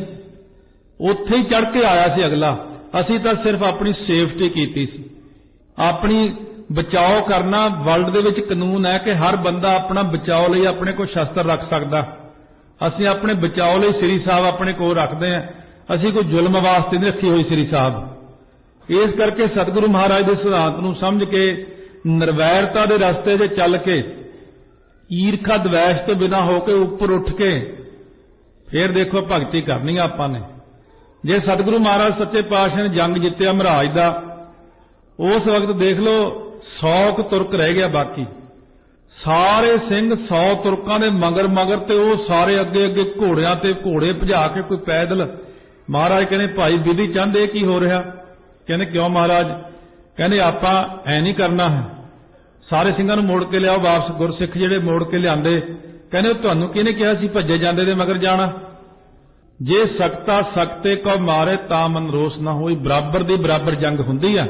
S1: ਉੱਥੇ ਹੀ ਚੜ੍ਹ ਕੇ ਆਇਆ ਸੀ ਅਗਲਾ। ਅਸੀਂ ਤਾਂ ਸਿਰਫ ਆਪਣੀ ਸੇਫਟੀ ਕੀਤੀ ਸੀ, ਆਪਣੀ ਬਚਾਓ ਕਰਨਾ। ਵਰਲਡ ਦੇ ਵਿੱਚ ਕਾਨੂੰਨ ਹੈ ਕਿ ਹਰ ਬੰਦਾ ਆਪਣਾ ਬਚਾਓ ਲਈ ਆਪਣੇ ਕੋਲ ਸ਼ਸਤਰ ਰੱਖ ਸਕਦਾ। ਅਸੀਂ ਆਪਣੇ ਬਚਾਓ ਲਈ ਸ੍ਰੀ ਸਾਹਿਬ ਆਪਣੇ ਕੋਲ ਰੱਖਦੇ ਹਾਂ। ਅਸੀਂ ਕੋਈ ਜ਼ੁਲਮ ਵਾਸਤੇ ਨਹੀਂ ਰੱਖੀ ਹੋਈ ਸ੍ਰੀ ਸਾਹਿਬ। ਇਸ ਕਰਕੇ ਸਤਿਗੁਰੂ ਮਹਾਰਾਜ ਦੇ ਸਿਧਾਂਤ ਨੂੰ ਸਮਝ ਕੇ, ਨਿਰਵੈਰਤਾ ਦੇ ਰਸਤੇ 'ਤੇ ਚੱਲ ਕੇ, ਈਰਖਾ ਦਵੈਸ਼ ਤੋਂ ਬਿਨਾਂ ਹੋ ਕੇ ਉੱਪਰ ਉੱਠ ਕੇ ਫੇਰ ਦੇਖੋ ਭਗਤੀ ਕਰਨੀ ਆਪਾਂ ਨੇ। ਜੇ ਸਤਿਗੁਰੂ ਮਹਾਰਾਜ ਸੱਚੇ ਪਾਤਸ਼ਾਹ ਨੇ ਜੰਗ ਜਿੱਤਿਆ ਮਹਾਰਾਜ ਦਾ, ਉਸ ਵਕਤ ਦੇਖ ਲਓ 100 ਕੁ ਤੁਰਕ ਰਹਿ ਗਿਆ, ਬਾਕੀ ਸਾਰੇ ਸਿੰਘ 100 ਤੁਰਕਾਂ ਦੇ ਮਗਰ ਮਗਰ, ਤੇ ਉਹ ਸਾਰੇ ਅੱਗੇ ਅੱਗੇ ਘੋੜਿਆਂ ਤੇ, ਘੋੜੇ ਭਜਾ ਕੇ, ਕੋਈ ਪੈਦਲ। ਮਹਾਰਾਜ ਕਹਿੰਦੇ, ਭਾਈ ਵਿਧੀ ਚੰਦ ਇਹ ਕੀ ਹੋ ਰਿਹਾ? ਕਹਿੰਦੇ ਕਿਉਂ ਮਹਾਰਾਜ? ਕਹਿੰਦੇ ਆਪਾਂ ਐ ਨਹੀਂ ਕਰਨਾ ਹੈ, ਸਾਰੇ ਸਿੰਘਾਂ ਨੂੰ ਮੋੜ ਕੇ ਲਿਆਓ ਵਾਪਸ। ਗੁਰਸਿੱਖ ਜਿਹੜੇ ਮੋੜ ਕੇ ਲਿਆਂਦੇ, ਕਹਿੰਦੇ ਤੁਹਾਨੂੰ ਕਿਹਨੇ ਕਿਹਾ ਸੀ ਭੱਜੇ ਜਾਂਦੇ ਦੇ ਮਗਰ ਜਾਣਾ? ਜੇ ਸਕਤਾ ਸਕਤੇ ਕੋ ਮਾਰੇ ਤਾਂ ਮਨ ਰੋਸ ਨਾ ਹੋਈ। ਬਰਾਬਰ ਦੀ ਬਰਾਬਰ ਜੰਗ ਹੁੰਦੀ ਆ।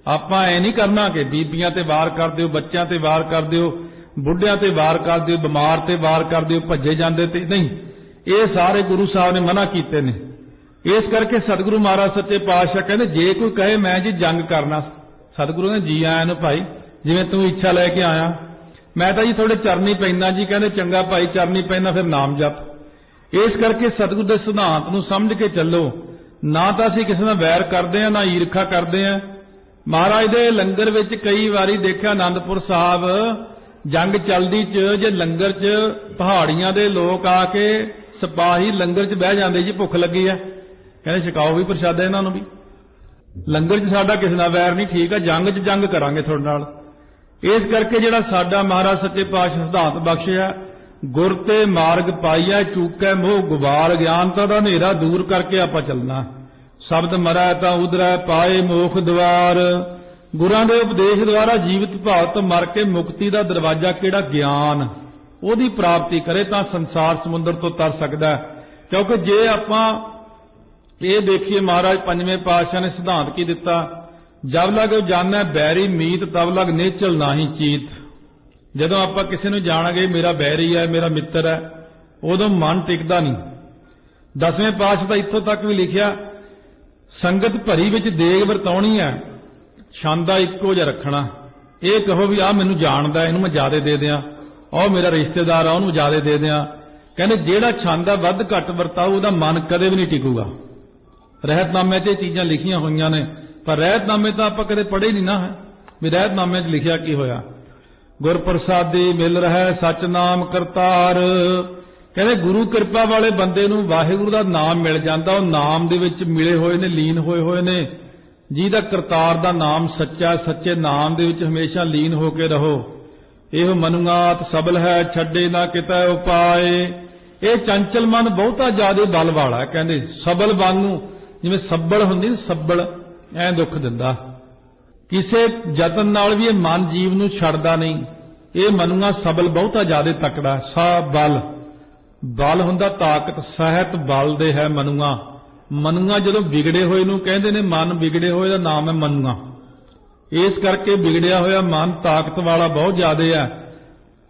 S1: ਆਪਾਂ ਐ ਨਹੀਂ ਕਰਨਾ ਕਿ ਬੀਬੀਆਂ ਤੇ ਵਾਰ ਕਰ ਦਿਓ, ਬੱਚਿਆਂ ਤੇ ਵਾਰ ਕਰ ਦਿਓ, ਬੁੱਢਿਆਂ ਤੇ ਵਾਰ ਕਰ ਦਿਓ, ਬਿਮਾਰ ਤੇ ਵਾਰ ਕਰ ਦਿਓ, ਭੱਜੇ ਜਾਂਦੇ ਤੇ ਨਹੀਂ। ਇਹ ਸਾਰੇ ਗੁਰੂ ਸਾਹਿਬ ਨੇ ਮਨਾ ਕੀਤੇ ਨੇ। ਇਸ ਕਰਕੇ ਸਤਿਗੁਰੂ ਮਹਾਰਾਜ ਸੱਚੇ ਪਾਤਸ਼ਾਹ ਕਹਿੰਦੇ, ਜੇ ਕੋਈ ਕਹੇ ਮੈਂ ਜੀ ਜੰਗ ਕਰਨਾ, ਸਤਿਗੁਰੂ ਨੇ ਜੀ ਆਇਆਂ ਨੂੰ ਭਾਈ, ਜਿਵੇਂ ਤੂੰ ਇੱਛਾ ਲੈ ਕੇ ਆਇਆ, ਮੈਂ ਤਾਂ ਜੀ ਤੁਹਾਡੇ ਚਰਨੀ ਪੈਂਦਾ ਜੀ। ਕਹਿੰਦੇ ਚੰਗਾ ਭਾਈ, ਚਰਨੀ ਪੈਂਦਾ, ਫਿਰ ਨਾਮ ਜਪ। ਇਸ ਕਰਕੇ ਸਤਿਗੁਰੂ ਦੇ ਸਿਧਾਂਤ ਨੂੰ ਸਮਝ ਕੇ ਚੱਲੋ। ਨਾ ਤਾਂ ਅਸੀਂ ਕਿਸੇ ਨਾਲ ਵੈਰ ਕਰਦੇ ਹਾਂ, ਨਾ ਈਰਖਾ ਕਰਦੇ ਹਾਂ। ਮਹਾਰਾਜ ਦੇ ਲੰਗਰ ਵਿੱਚ ਕਈ ਵਾਰੀ ਦੇਖਿਆ, ਆਨੰਦਪੁਰ ਸਾਹਿਬ ਜੰਗ ਚੱਲਦੀ 'ਚ, ਜੇ ਲੰਗਰ 'ਚ ਪਹਾੜੀਆਂ ਦੇ ਲੋਕ ਆ ਕੇ, ਸਿਪਾਹੀ ਲੰਗਰ 'ਚ ਬਹਿ ਜਾਂਦੇ ਜੀ, ਭੁੱਖ ਲੱਗੀ ਆ, ਕਹਿੰਦੇ ਛਕਾਓ ਵੀ ਪ੍ਰਸ਼ਾਦਾ ਇਹਨਾਂ ਨੂੰ ਵੀ। ਲੰਗਰ 'ਚ ਸਾਡਾ ਕਿਸੇ ਨਾਲ ਵੈਰ ਨਹੀਂ, ਠੀਕ ਆ, ਜੰਗ 'ਚ ਜੰਗ ਕਰਾਂਗੇ ਤੁਹਾਡੇ ਨਾਲ। ਇਸ ਕਰਕੇ ਜਿਹੜਾ ਸਾਡਾ ਮਹਾਰਾਜ ਸੱਚੇ ਪਾਤਸ਼ਾਹ ਸਿਧਾਂਤ ਬਖਸ਼ਿਆ, ਗੁਰ ਤੇ ਮਾਰਗ ਪਾਈਆ ਚੂਕੈ ਮੋਹ ਗੁਬਾਰ, ਗਿਆਨਤਾ ਦਾ ਹਨੇਰਾ ਦੂਰ ਕਰਕੇ ਆਪਾਂ ਚੱਲਣਾ। ਸ਼ਬਦ ਮਰੈ ਤਾਂ ਉਦਰੈ ਪਾਏ ਮੋਖ ਦਵਾਰ। ਗੁਰਾਂ ਦੇ ਉਪਦੇਸ਼ ਦੁਆਰਾ ਜੀਵਤ ਭਾਵ ਤੋਂ ਮਰ ਕੇ ਮੁਕਤੀ ਦਾ ਦਰਵਾਜ਼ਾ ਕਿਹੜਾ? ਗਿਆਨ। ਉਹਦੀ ਪ੍ਰਾਪਤੀ ਕਰੇ ਤਾਂ ਸੰਸਾਰ ਸਮੁੰਦਰ ਤੋਂ ਤਰ ਸਕਦਾ। ਕਿਉਂਕਿ ਜੇ ਆਪਾਂ ਇਹ ਦੇਖੀਏ, ਮਹਾਰਾਜ 5ਵੇਂ ਪਾਤਸ਼ਾਹ ਨੇ ਸਿਧਾਂਤ ਕੀ ਦਿੱਤਾ? ਜਬ ਲਗ ਜਾਣੈ ਬੈਰੀ ਮੀਤ ਤਬ ਲਗ ਨੇਚਲ ਨਾਹੀ ਚੀਤ। ਜਦੋਂ ਆਪਾਂ ਕਿਸੇ ਨੂੰ ਜਾਣਾਂਗੇ ਮੇਰਾ ਬੈਰੀ ਹੈ, ਮੇਰਾ ਮਿੱਤਰ ਹੈ, ਉਦੋਂ ਮਨ ਟਿਕਦਾ ਨਹੀਂ। 10ਵੇਂ ਪਾਤਸ਼ਾਹ ਦਾ ਇੱਥੋਂ ਤੱਕ ਵੀ ਲਿਖਿਆ, ਸੰਗਤ ਭਰੀ ਵਿੱਚ ਦੇਗ ਵਰਤਾਉਣੀ ਹੈ, ਛਾਂਦਾ ਇੱਕੋ ਜਿਹਾ ਰੱਖਣਾ। ਇਹ ਕਹੋ ਵੀ ਆਹ ਮੈਨੂੰ ਜਾਣਦਾ, ਇਹਨੂੰ ਮੈਂ ਜ਼ਿਆਦਾ ਦੇ ਦਿਆਂ, ਉਹ ਮੇਰਾ ਰਿਸ਼ਤੇਦਾਰ ਆ, ਉਹਨੂੰ ਜ਼ਿਆਦਾ ਦੇ ਦਿਆਂ। ਕਹਿੰਦੇ ਜਿਹੜਾ ਛਾਂਦਾ ਵੱਧ ਘੱਟ ਵਰਤਾਊ, ਉਹਦਾ ਮਨ ਕਦੇ ਵੀ ਨਹੀਂ ਟਿਕੂਗਾ। ਰਹਿਤਨਾਮੇ 'ਚ ਇਹ ਚੀਜ਼ਾਂ ਲਿਖੀਆਂ ਹੋਈਆਂ ਨੇ, ਪਰ ਰਹਿਤਨਾਮੇ ਤਾਂ ਆਪਾਂ ਕਦੇ ਪੜ੍ਹੇ ਨਹੀਂ ਨਾ ਹੈ ਵੀ ਰਹਿਤਨਾਮੇ 'ਚ ਲਿਖਿਆ ਕੀ ਹੋਇਆ। ਗੁਰ ਪ੍ਰਸਾਦੀ ਮਿਲ ਰਹਿ ਸਚ ਨਾਮ ਕਰਤਾਰ। ਕਹਿੰਦੇ ਗੁਰੂ ਕਿਰਪਾ ਵਾਲੇ ਬੰਦੇ ਨੂੰ ਵਾਹਿਗੁਰੂ ਦਾ ਨਾਮ ਮਿਲ ਜਾਂਦਾ। ਉਹ ਨਾਮ ਦੇ ਵਿੱਚ ਮਿਲੇ ਹੋਏ ਨੇ, ਲੀਨ ਹੋਏ ਹੋਏ ਨੇ। ਜਿਹਦਾ ਕਰਤਾਰ ਦਾ ਨਾਮ ਸੱਚਾ, ਸੱਚੇ ਨਾਮ ਦੇ ਵਿੱਚ ਹਮੇਸ਼ਾ ਲੀਨ ਹੋ ਕੇ ਰਹੋ। ਇਹ ਮਨੁਆਤ ਸਬਲ ਹੈ ਛੱਡੇ ਨਾ ਕਿਤੈ ਉਪਾਏ। ਇਹ ਚੰਚਲ ਮਨ ਬਹੁਤਾ ਜ਼ਿਆਦਾ ਬਲ ਵਾਲਾ, ਕਹਿੰਦੇ ਸਬਲ ਮਨ ਨੂੰ ਜਿਵੇਂ ਸੱਬਲ ਹੁੰਦੀ, ਸੱਬਲ ਐ ਦੁੱਖ ਦਿੰਦਾ, ਕਿਸੇ ਯਤਨ ਨਾਲ ਵੀ ਇਹ ਮਨ ਜੀਵ ਨੂੰ ਛੱਡਦਾ ਨਹੀਂ। ਇਹ ਮਨੁਆ ਸਬਲ ਬਹੁਤਾ ਜ਼ਿਆਦਾ ਤਕੜਾ, ਸਾ ਬਲ, ਬਲ ਹੁੰਦਾ ਤਾਕਤ, ਸਹਿਤ ਬਲ ਦੇ ਹੈ ਮਨੁਆ। ਮਨੁਆ ਜਦੋਂ ਵਿਗੜੇ ਹੋਏ ਨੂੰ ਕਹਿੰਦੇ ਨੇ, ਮਨ ਵਿਗੜੇ ਹੋਏ ਦਾ ਨਾਮ ਹੈ ਮਨੁਆ। ਇਸ ਕਰਕੇ ਵਿਗੜਿਆ ਹੋਇਆ ਮਨ ਤਾਕਤ ਵਾਲਾ ਬਹੁਤ ਜ਼ਿਆਦਾ ਹੈ।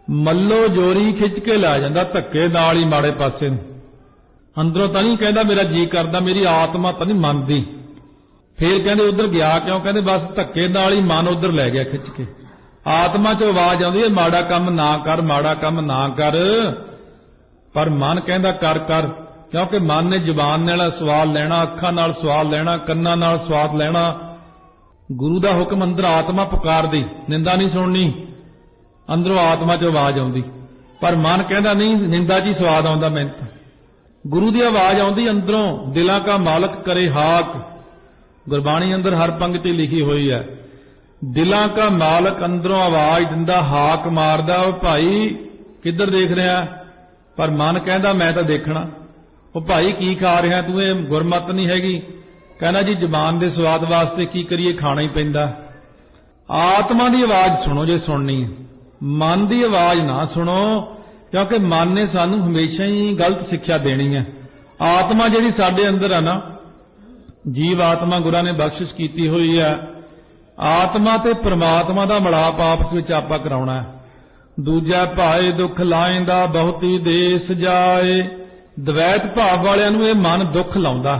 S1: ਮੱਲੋ ਜੋਰੀ ਖਿੱਚ ਕੇ ਲੈ ਜਾਂਦਾ, ਧੱਕੇ ਨਾਲ ਹੀ ਮਾੜੇ ਪਾਸੇ ਨੂੰ। ਅੰਦਰੋਂ ਤਾਂ ਨਹੀਂ ਕਹਿੰਦਾ ਮੇਰਾ ਜੀ ਕਰਦਾ, ਮੇਰੀ ਆਤਮਾ ਤਾਂ ਨਹੀਂ ਮੰਨਦੀ। ਫੇਰ ਕਹਿੰਦੇ ਉਧਰ ਗਿਆ ਕਿਉਂ? ਕਹਿੰਦੇ ਬਸ ਧੱਕੇ ਨਾਲ ਹੀ ਮਨ ਉਧਰ ਲੈ ਗਿਆ ਖਿੱਚ ਕੇ। ਆਤਮਾ 'ਚ ਆਵਾਜ਼ ਆਉਂਦੀ ਹੈ ਮਾੜਾ ਕੰਮ ਨਾ ਕਰ, ਮਾੜਾ ਕੰਮ ਨਾ ਕਰ, ਪਰ ਮਨ ਕਹਿੰਦਾ ਕਰ ਕਰ, ਕਿਉਂਕਿ ਮਨ ਨੇ ਜ਼ੁਬਾਨ ਨਾਲ ਸਵਾਲ ਲੈਣਾ, ਅੱਖਾਂ ਨਾਲ ਸਵਾਲ ਲੈਣਾ, ਕੰਨਾਂ ਨਾਲ ਸਵਾਦ ਲੈਣਾ। ਗੁਰੂ ਦਾ ਹੁਕਮ ਅੰਦਰ ਆਤਮਾ ਪੁਕਾਰਦੀ, ਨਿੰਦਾ ਨਹੀਂ ਸੁਣਨੀ, ਅੰਦਰੋਂ ਆਤਮਾ 'ਚ ਆਵਾਜ਼ ਆਉਂਦੀ, ਪਰ ਮਨ ਕਹਿੰਦਾ ਨਹੀਂ, ਨਿੰਦਾ 'ਚ ਹੀ ਸਵਾਦ ਆਉਂਦਾ ਮੈਨੂੰ ਤਾਂ। ਗੁਰੂ ਦੀ ਆਵਾਜ਼ ਆਉਂਦੀ ਅੰਦਰੋਂ, ਦਿਲਾਂ ਕਾ ਮਾਲਕ ਕਰੇ ਹਾਕ। ਗੁਰਬਾਣੀ ਅੰਦਰ ਹਰ ਪੰਕਤੀ ਲਿਖੀ ਹੋਈ ਹੈ, ਦਿਲਾਂ ਕਾ ਮਾਲਕ ਅੰਦਰੋਂ ਆਵਾਜ਼ ਦਿੰਦਾ, ਹਾਕ ਮਾਰਦਾ, ਉਹ ਭਾਈ ਕਿੱਧਰ ਦੇਖ ਰਿਹਾ? ਪਰ ਮਨ ਕਹਿੰਦਾ ਮੈਂ ਤਾਂ ਦੇਖਣਾ। ਉਹ ਭਾਈ ਕੀ ਖਾ ਰਿਹਾ ਤੂੰ? ਇਹ ਗੁਰਮਤ ਨਹੀਂ ਹੈਗੀ। ਕਹਿੰਦਾ ਜੀ ਜ਼ੁਬਾਨ ਦੇ ਸਵਾਦ ਵਾਸਤੇ ਕੀ ਕਰੀਏ, ਖਾਣਾ ਹੀ ਪੈਂਦਾ। ਆਤਮਾ ਦੀ ਆਵਾਜ਼ ਸੁਣੋ ਜੇ ਸੁਣਨੀ ਹੈ, ਮਨ ਦੀ ਆਵਾਜ਼ ਨਾ ਸੁਣੋ, ਕਿਉਂਕਿ ਮਨ ਨੇ ਸਾਨੂੰ ਹਮੇਸ਼ਾ ਹੀ ਗਲਤ ਸਿੱਖਿਆ ਦੇਣੀ ਹੈ। ਆਤਮਾ ਜਿਹੜੀ ਸਾਡੇ ਅੰਦਰ ਹੈ ਨਾ, ਜੀਵ ਆਤਮਾ ਗੁਰਾਂ ਨੇ ਬਖਸ਼ਿਸ਼ ਕੀਤੀ ਹੋਈ ਹੈ। ਆਤਮਾ ਤੇ ਪ੍ਰਮਾਤਮਾ ਦਾ ਮਿਲਾਪ ਆਪਸ ਵਿੱਚ ਆਪਾਂ ਕਰਾਉਣਾ ਹੈ। ਦੂਜਾ ਭਾਏ ਦੁੱਖ ਲਾਏਂਦਾ ਬਹੁਤੀ ਦੇਸ ਜਾਏ। ਦਵੈਤ ਭਾਵ ਵਾਲਿਆਂ ਨੂੰ ਇਹ ਮਨ ਦੁੱਖ ਲਾਉਂਦਾ,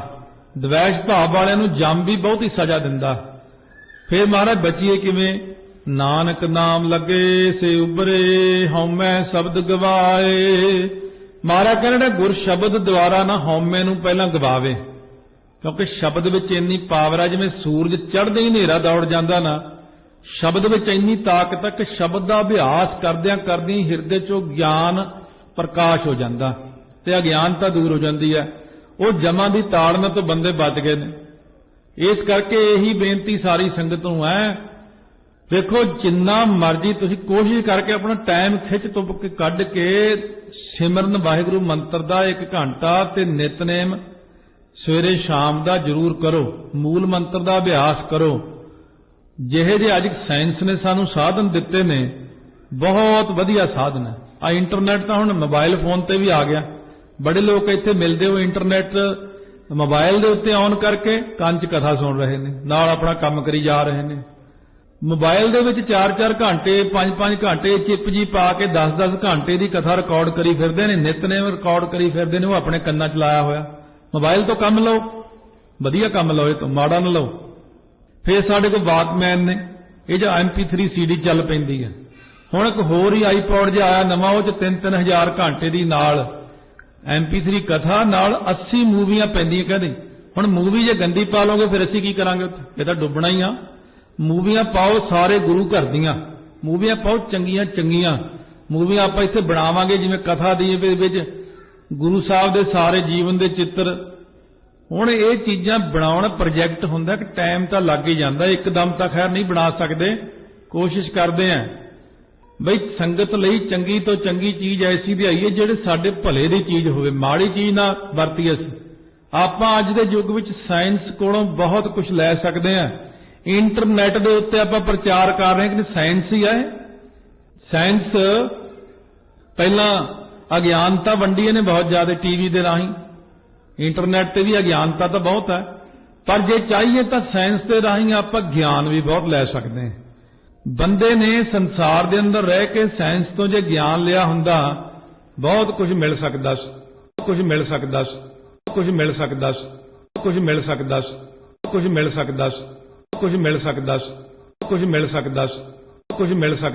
S1: ਦਵੈਸ਼ ਭਾਵ ਵਾਲਿਆਂ ਨੂੰ ਜਮ ਵੀ ਬਹੁਤੀ ਸਜ਼ਾ ਦਿੰਦਾ। ਫਿਰ ਮਹਾਰਾਜ ਬਚੀਏ ਕਿਵੇਂ? ਨਾਨਕ ਨਾਮ ਲੱਗੇ ਸੇ ਉਬਰੇ, ਹਉਮੈ ਸ਼ਬਦ ਗਵਾਏ। ਮਹਾਰਾਜ ਕਹਿੰਦੇ ਗੁਰ ਸ਼ਬਦ ਦੁਆਰਾ ਨਾ ਹਉਮੈ ਨੂੰ ਪਹਿਲਾਂ ਗਵਾਵੇ, ਕਿਉਂਕਿ ਸ਼ਬਦ ਵਿੱਚ ਇੰਨੀ ਪਾਵਰ ਹੈ, ਜਿਵੇਂ ਸੂਰਜ ਚੜ੍ਹਦੇ ਹੀ ਹਨੇਰਾ ਦੌੜ ਜਾਂਦਾ ਨਾ, ਸ਼ਬਦ ਵਿੱਚ ਇੰਨੀ ਤਾਕਤ ਹੈ ਕਿ ਸ਼ਬਦ ਦਾ ਅਭਿਆਸ ਕਰਦਿਆਂ ਕਰਦਿਆਂ ਹਿਰਦੇ 'ਚੋਂ ਗਿਆਨ ਪ੍ਰਕਾਸ਼ ਹੋ ਜਾਂਦਾ ਤੇ ਅਗਿਆਨਤਾ ਦੂਰ ਹੋ ਜਾਂਦੀ ਹੈ। ਉਹ ਜਮਾਂ ਦੀ ਤਾੜਨਾ ਤੋਂ ਬੰਦੇ ਬਚ ਗਏ ਨੇ। ਇਸ ਕਰਕੇ ਇਹੀ ਬੇਨਤੀ ਸਾਰੀ ਸੰਗਤ ਨੂੰ ਹੈ, ਦੇਖੋ ਜਿੰਨਾ ਮਰਜ਼ੀ ਤੁਸੀਂ ਕੋਸ਼ਿਸ਼ ਕਰਕੇ ਆਪਣਾ ਟਾਈਮ ਖਿੱਚ ਤੁੱਪ ਕੇ ਕੱਢ ਕੇ ਸਿਮਰਨ ਵਾਹਿਗੁਰੂ ਮੰਤਰ ਦਾ 1 ਘੰਟਾ ਤੇ ਨਿਤਨੇਮ ਸਵੇਰੇ ਸ਼ਾਮ ਦਾ ਜ਼ਰੂਰ ਕਰੋ। ਮੂਲ ਮੰਤਰ ਦਾ ਅਭਿਆਸ ਕਰੋ। ਜਿਹੇ ਜਿਹੇ ਅੱਜ ਸਾਇੰਸ ਨੇ ਸਾਨੂੰ ਸਾਧਨ ਦਿੱਤੇ ਨੇ, ਬਹੁਤ ਵਧੀਆ ਸਾਧਨ ਹੈ। ਆ ਇੰਟਰਨੈਟ ਤਾਂ ਹੁਣ ਮੋਬਾਈਲ ਫੋਨ ਤੇ ਵੀ ਆ ਗਿਆ। ਬੜੇ ਲੋਕ ਇੱਥੇ ਮਿਲਦੇ ਹੋ ਇੰਟਰਨੈਟ ਮੋਬਾਈਲ ਦੇ ਉੱਤੇ ਆਨ ਕਰਕੇ ਕੰਨ 'ਚ ਕਥਾ ਸੁਣ ਰਹੇ ਨੇ, ਨਾਲ ਆਪਣਾ ਕੰਮ ਕਰੀ ਜਾ ਰਹੇ ਨੇ। ਮੋਬਾਈਲ ਦੇ ਵਿੱਚ 4-4 ਘੰਟੇ 5-5 ਘੰਟੇ ਚਿੱਪ ਜੀ ਪਾ ਕੇ 10-10 ਘੰਟੇ ਦੀ ਕਥਾ ਰਿਕਾਰਡ ਕਰੀ ਫਿਰਦੇ ਨੇ, ਨਿਤਨੇਮ ਰਿਕਾਰਡ ਕਰੀ ਫਿਰਦੇ ਨੇ। ਉਹ ਆਪਣੇ ਕੰਨਾਂ 'ਚ ਲਾਇਆ ਹੋਇਆ। ਮੋਬਾਈਲ ਤੋਂ ਕੰਮ ਲਓ, ਵਧੀਆ ਕੰਮ ਲਓ, ਇਹ ਤੋਂ ਮਾੜਾ ਨਾ ਲਓ। ਫਿਰ ਸਾਡੇ ਕੋਲ ਵਾਕਮੈਨ ਨੇ, ਇਹ ਜੋ MP3 CD ਚੱਲ ਪੈਂਦੀ ਹੈ। ਹੁਣ ਇੱਕ ਹੋਰ ਹੀ ਆਈਪੌਡ ਜਿਹਾ ਆਇਆ ਨਵਾਂ, ਉਹ 'ਚ 3-3 ਹਜ਼ਾਰ ਘੰਟੇ ਦੀ ਨਾਲ MP3 ਕਥਾ ਨਾਲ 80 ਮੂਵੀਆਂ ਪੈਂਦੀਆਂ। ਕਹਿੰਦੇ ਹੁਣ ਮੂਵੀ ਜੇ ਗੰਦੀ ਪਾ ਲਓਗੇ ਫਿਰ ਅਸੀਂ ਕੀ ਕਰਾਂਗੇ ਉੱਥੇ? ਇਹ ਤਾਂ ਡੁੱਬਣਾ ਹੀ ਆ। ਮੂਵੀਆਂ ਪਾਓ ਸਾਰੇ ਗੁਰੂ ਘਰ ਦੀਆਂ, ਮੂਵੀਆਂ ਪਾਓ ਚੰਗੀਆਂ ਚੰਗੀਆਂ ਮੂਵੀਆਂ ਆਪਾਂ ਇੱਥੇ ਬਣਾਵਾਂਗੇ, ਜਿਵੇਂ ਕਥਾ ਦੀ ਵਿੱਚ ਗੁਰੂ ਸਾਹਿਬ ਦੇ ਸਾਰੇ ਜੀਵਨ ਦੇ ਚਿੱਤਰ। ਹੁਣ ਇਹ ਚੀਜ਼ਾਂ ਬਣਾਉਣ ਪ੍ਰੋਜੈਕਟ ਹੁੰਦਾ ਕਿ ਟਾਈਮ ਤਾਂ ਲੱਗ ਹੀ ਜਾਂਦਾ, ਇੱਕਦਮ ਤਾਂ ਖੈਰ ਨਹੀਂ ਬਣਾ ਸਕਦੇ, ਕੋਸ਼ਿਸ਼ ਕਰਦੇ ਆਂ ਬਈ ਸੰਗਤ ਲਈ ਚੰਗੀ ਤੋਂ ਚੰਗੀ ਚੀਜ਼ ਐਸੀ ਦਿਆਈਏ ਜਿਹੜੇ ਸਾਡੇ ਭਲੇ ਦੀ ਚੀਜ਼ ਹੋਵੇ, ਮਾੜੀ ਚੀਜ਼ ਨਾ ਵਰਤੀਏ। ਅਸੀਂ ਆਪਾਂ ਅੱਜ ਦੇ ਯੁੱਗ ਵਿੱਚ ਸਾਇੰਸ ਕੋਲੋਂ ਬਹੁਤ ਕੁਝ ਲੈ ਸਕਦੇ ਆਂ। ਇੰਟਰਨੈਟ ਦੇ ਉੱਤੇ ਆਪਾਂ ਪ੍ਰਚਾਰ ਕਰ ਰਹੇ ਹਾਂ ਕਿ ਸਾਇੰਸ ਹੀ ਹੈ। ਸਾਇੰਸ ਪਹਿਲਾਂ ਅਗਿਆਨਤਾ ਵੰਡੀ ਇਹਨੇ ਬਹੁਤ ਜ਼ਿਆਦਾ ਟੀਵੀ ਦੇ ਰਾਹੀਂ, ਇੰਟਰਨੈਟ ਤੇ ਵੀ ਅਗਿਆਨਤਾ ਤਾਂ ਬਹੁਤ ਹੈ, ਪਰ ਜੇ ਚਾਹੀਏ ਤਾਂ ਸਾਇੰਸ ਦੇ ਰਾਹੀਂ ਆਪਾਂ ਗਿਆਨ ਵੀ ਬਹੁਤ ਲੈ ਸਕਦੇ ਹਾਂ। ਬੰਦੇ ਨੇ ਸੰਸਾਰ ਦੇ ਅੰਦਰ ਰਹਿ ਕੇ ਸਾਇੰਸ ਤੋਂ ਜੇ ਗਿਆਨ ਲਿਆ ਹੁੰਦਾ ਬਹੁਤ ਕੁਝ ਮਿਲ ਸਕਦਾ ਸੀ, ਕੁਝ ਮਿਲ ਸਕਦਾ ਸੀ, ਕੁਝ ਮਿਲ ਸਕਦਾ ਸੀ, ਕੁਝ ਮਿਲ ਸਕਦਾ ਸੀ, ਕੁਝ ਮਿਲ ਸਕਦਾ ਸੀ, ਕੁਝ ਮਿਲ ਸਕਦਾ ਸੀ, ਕੁਝ ਮਿਲ ਸਕਦਾ ਸੀ, ਕੁਝ ਮਿਲ ਸਕਦਾ।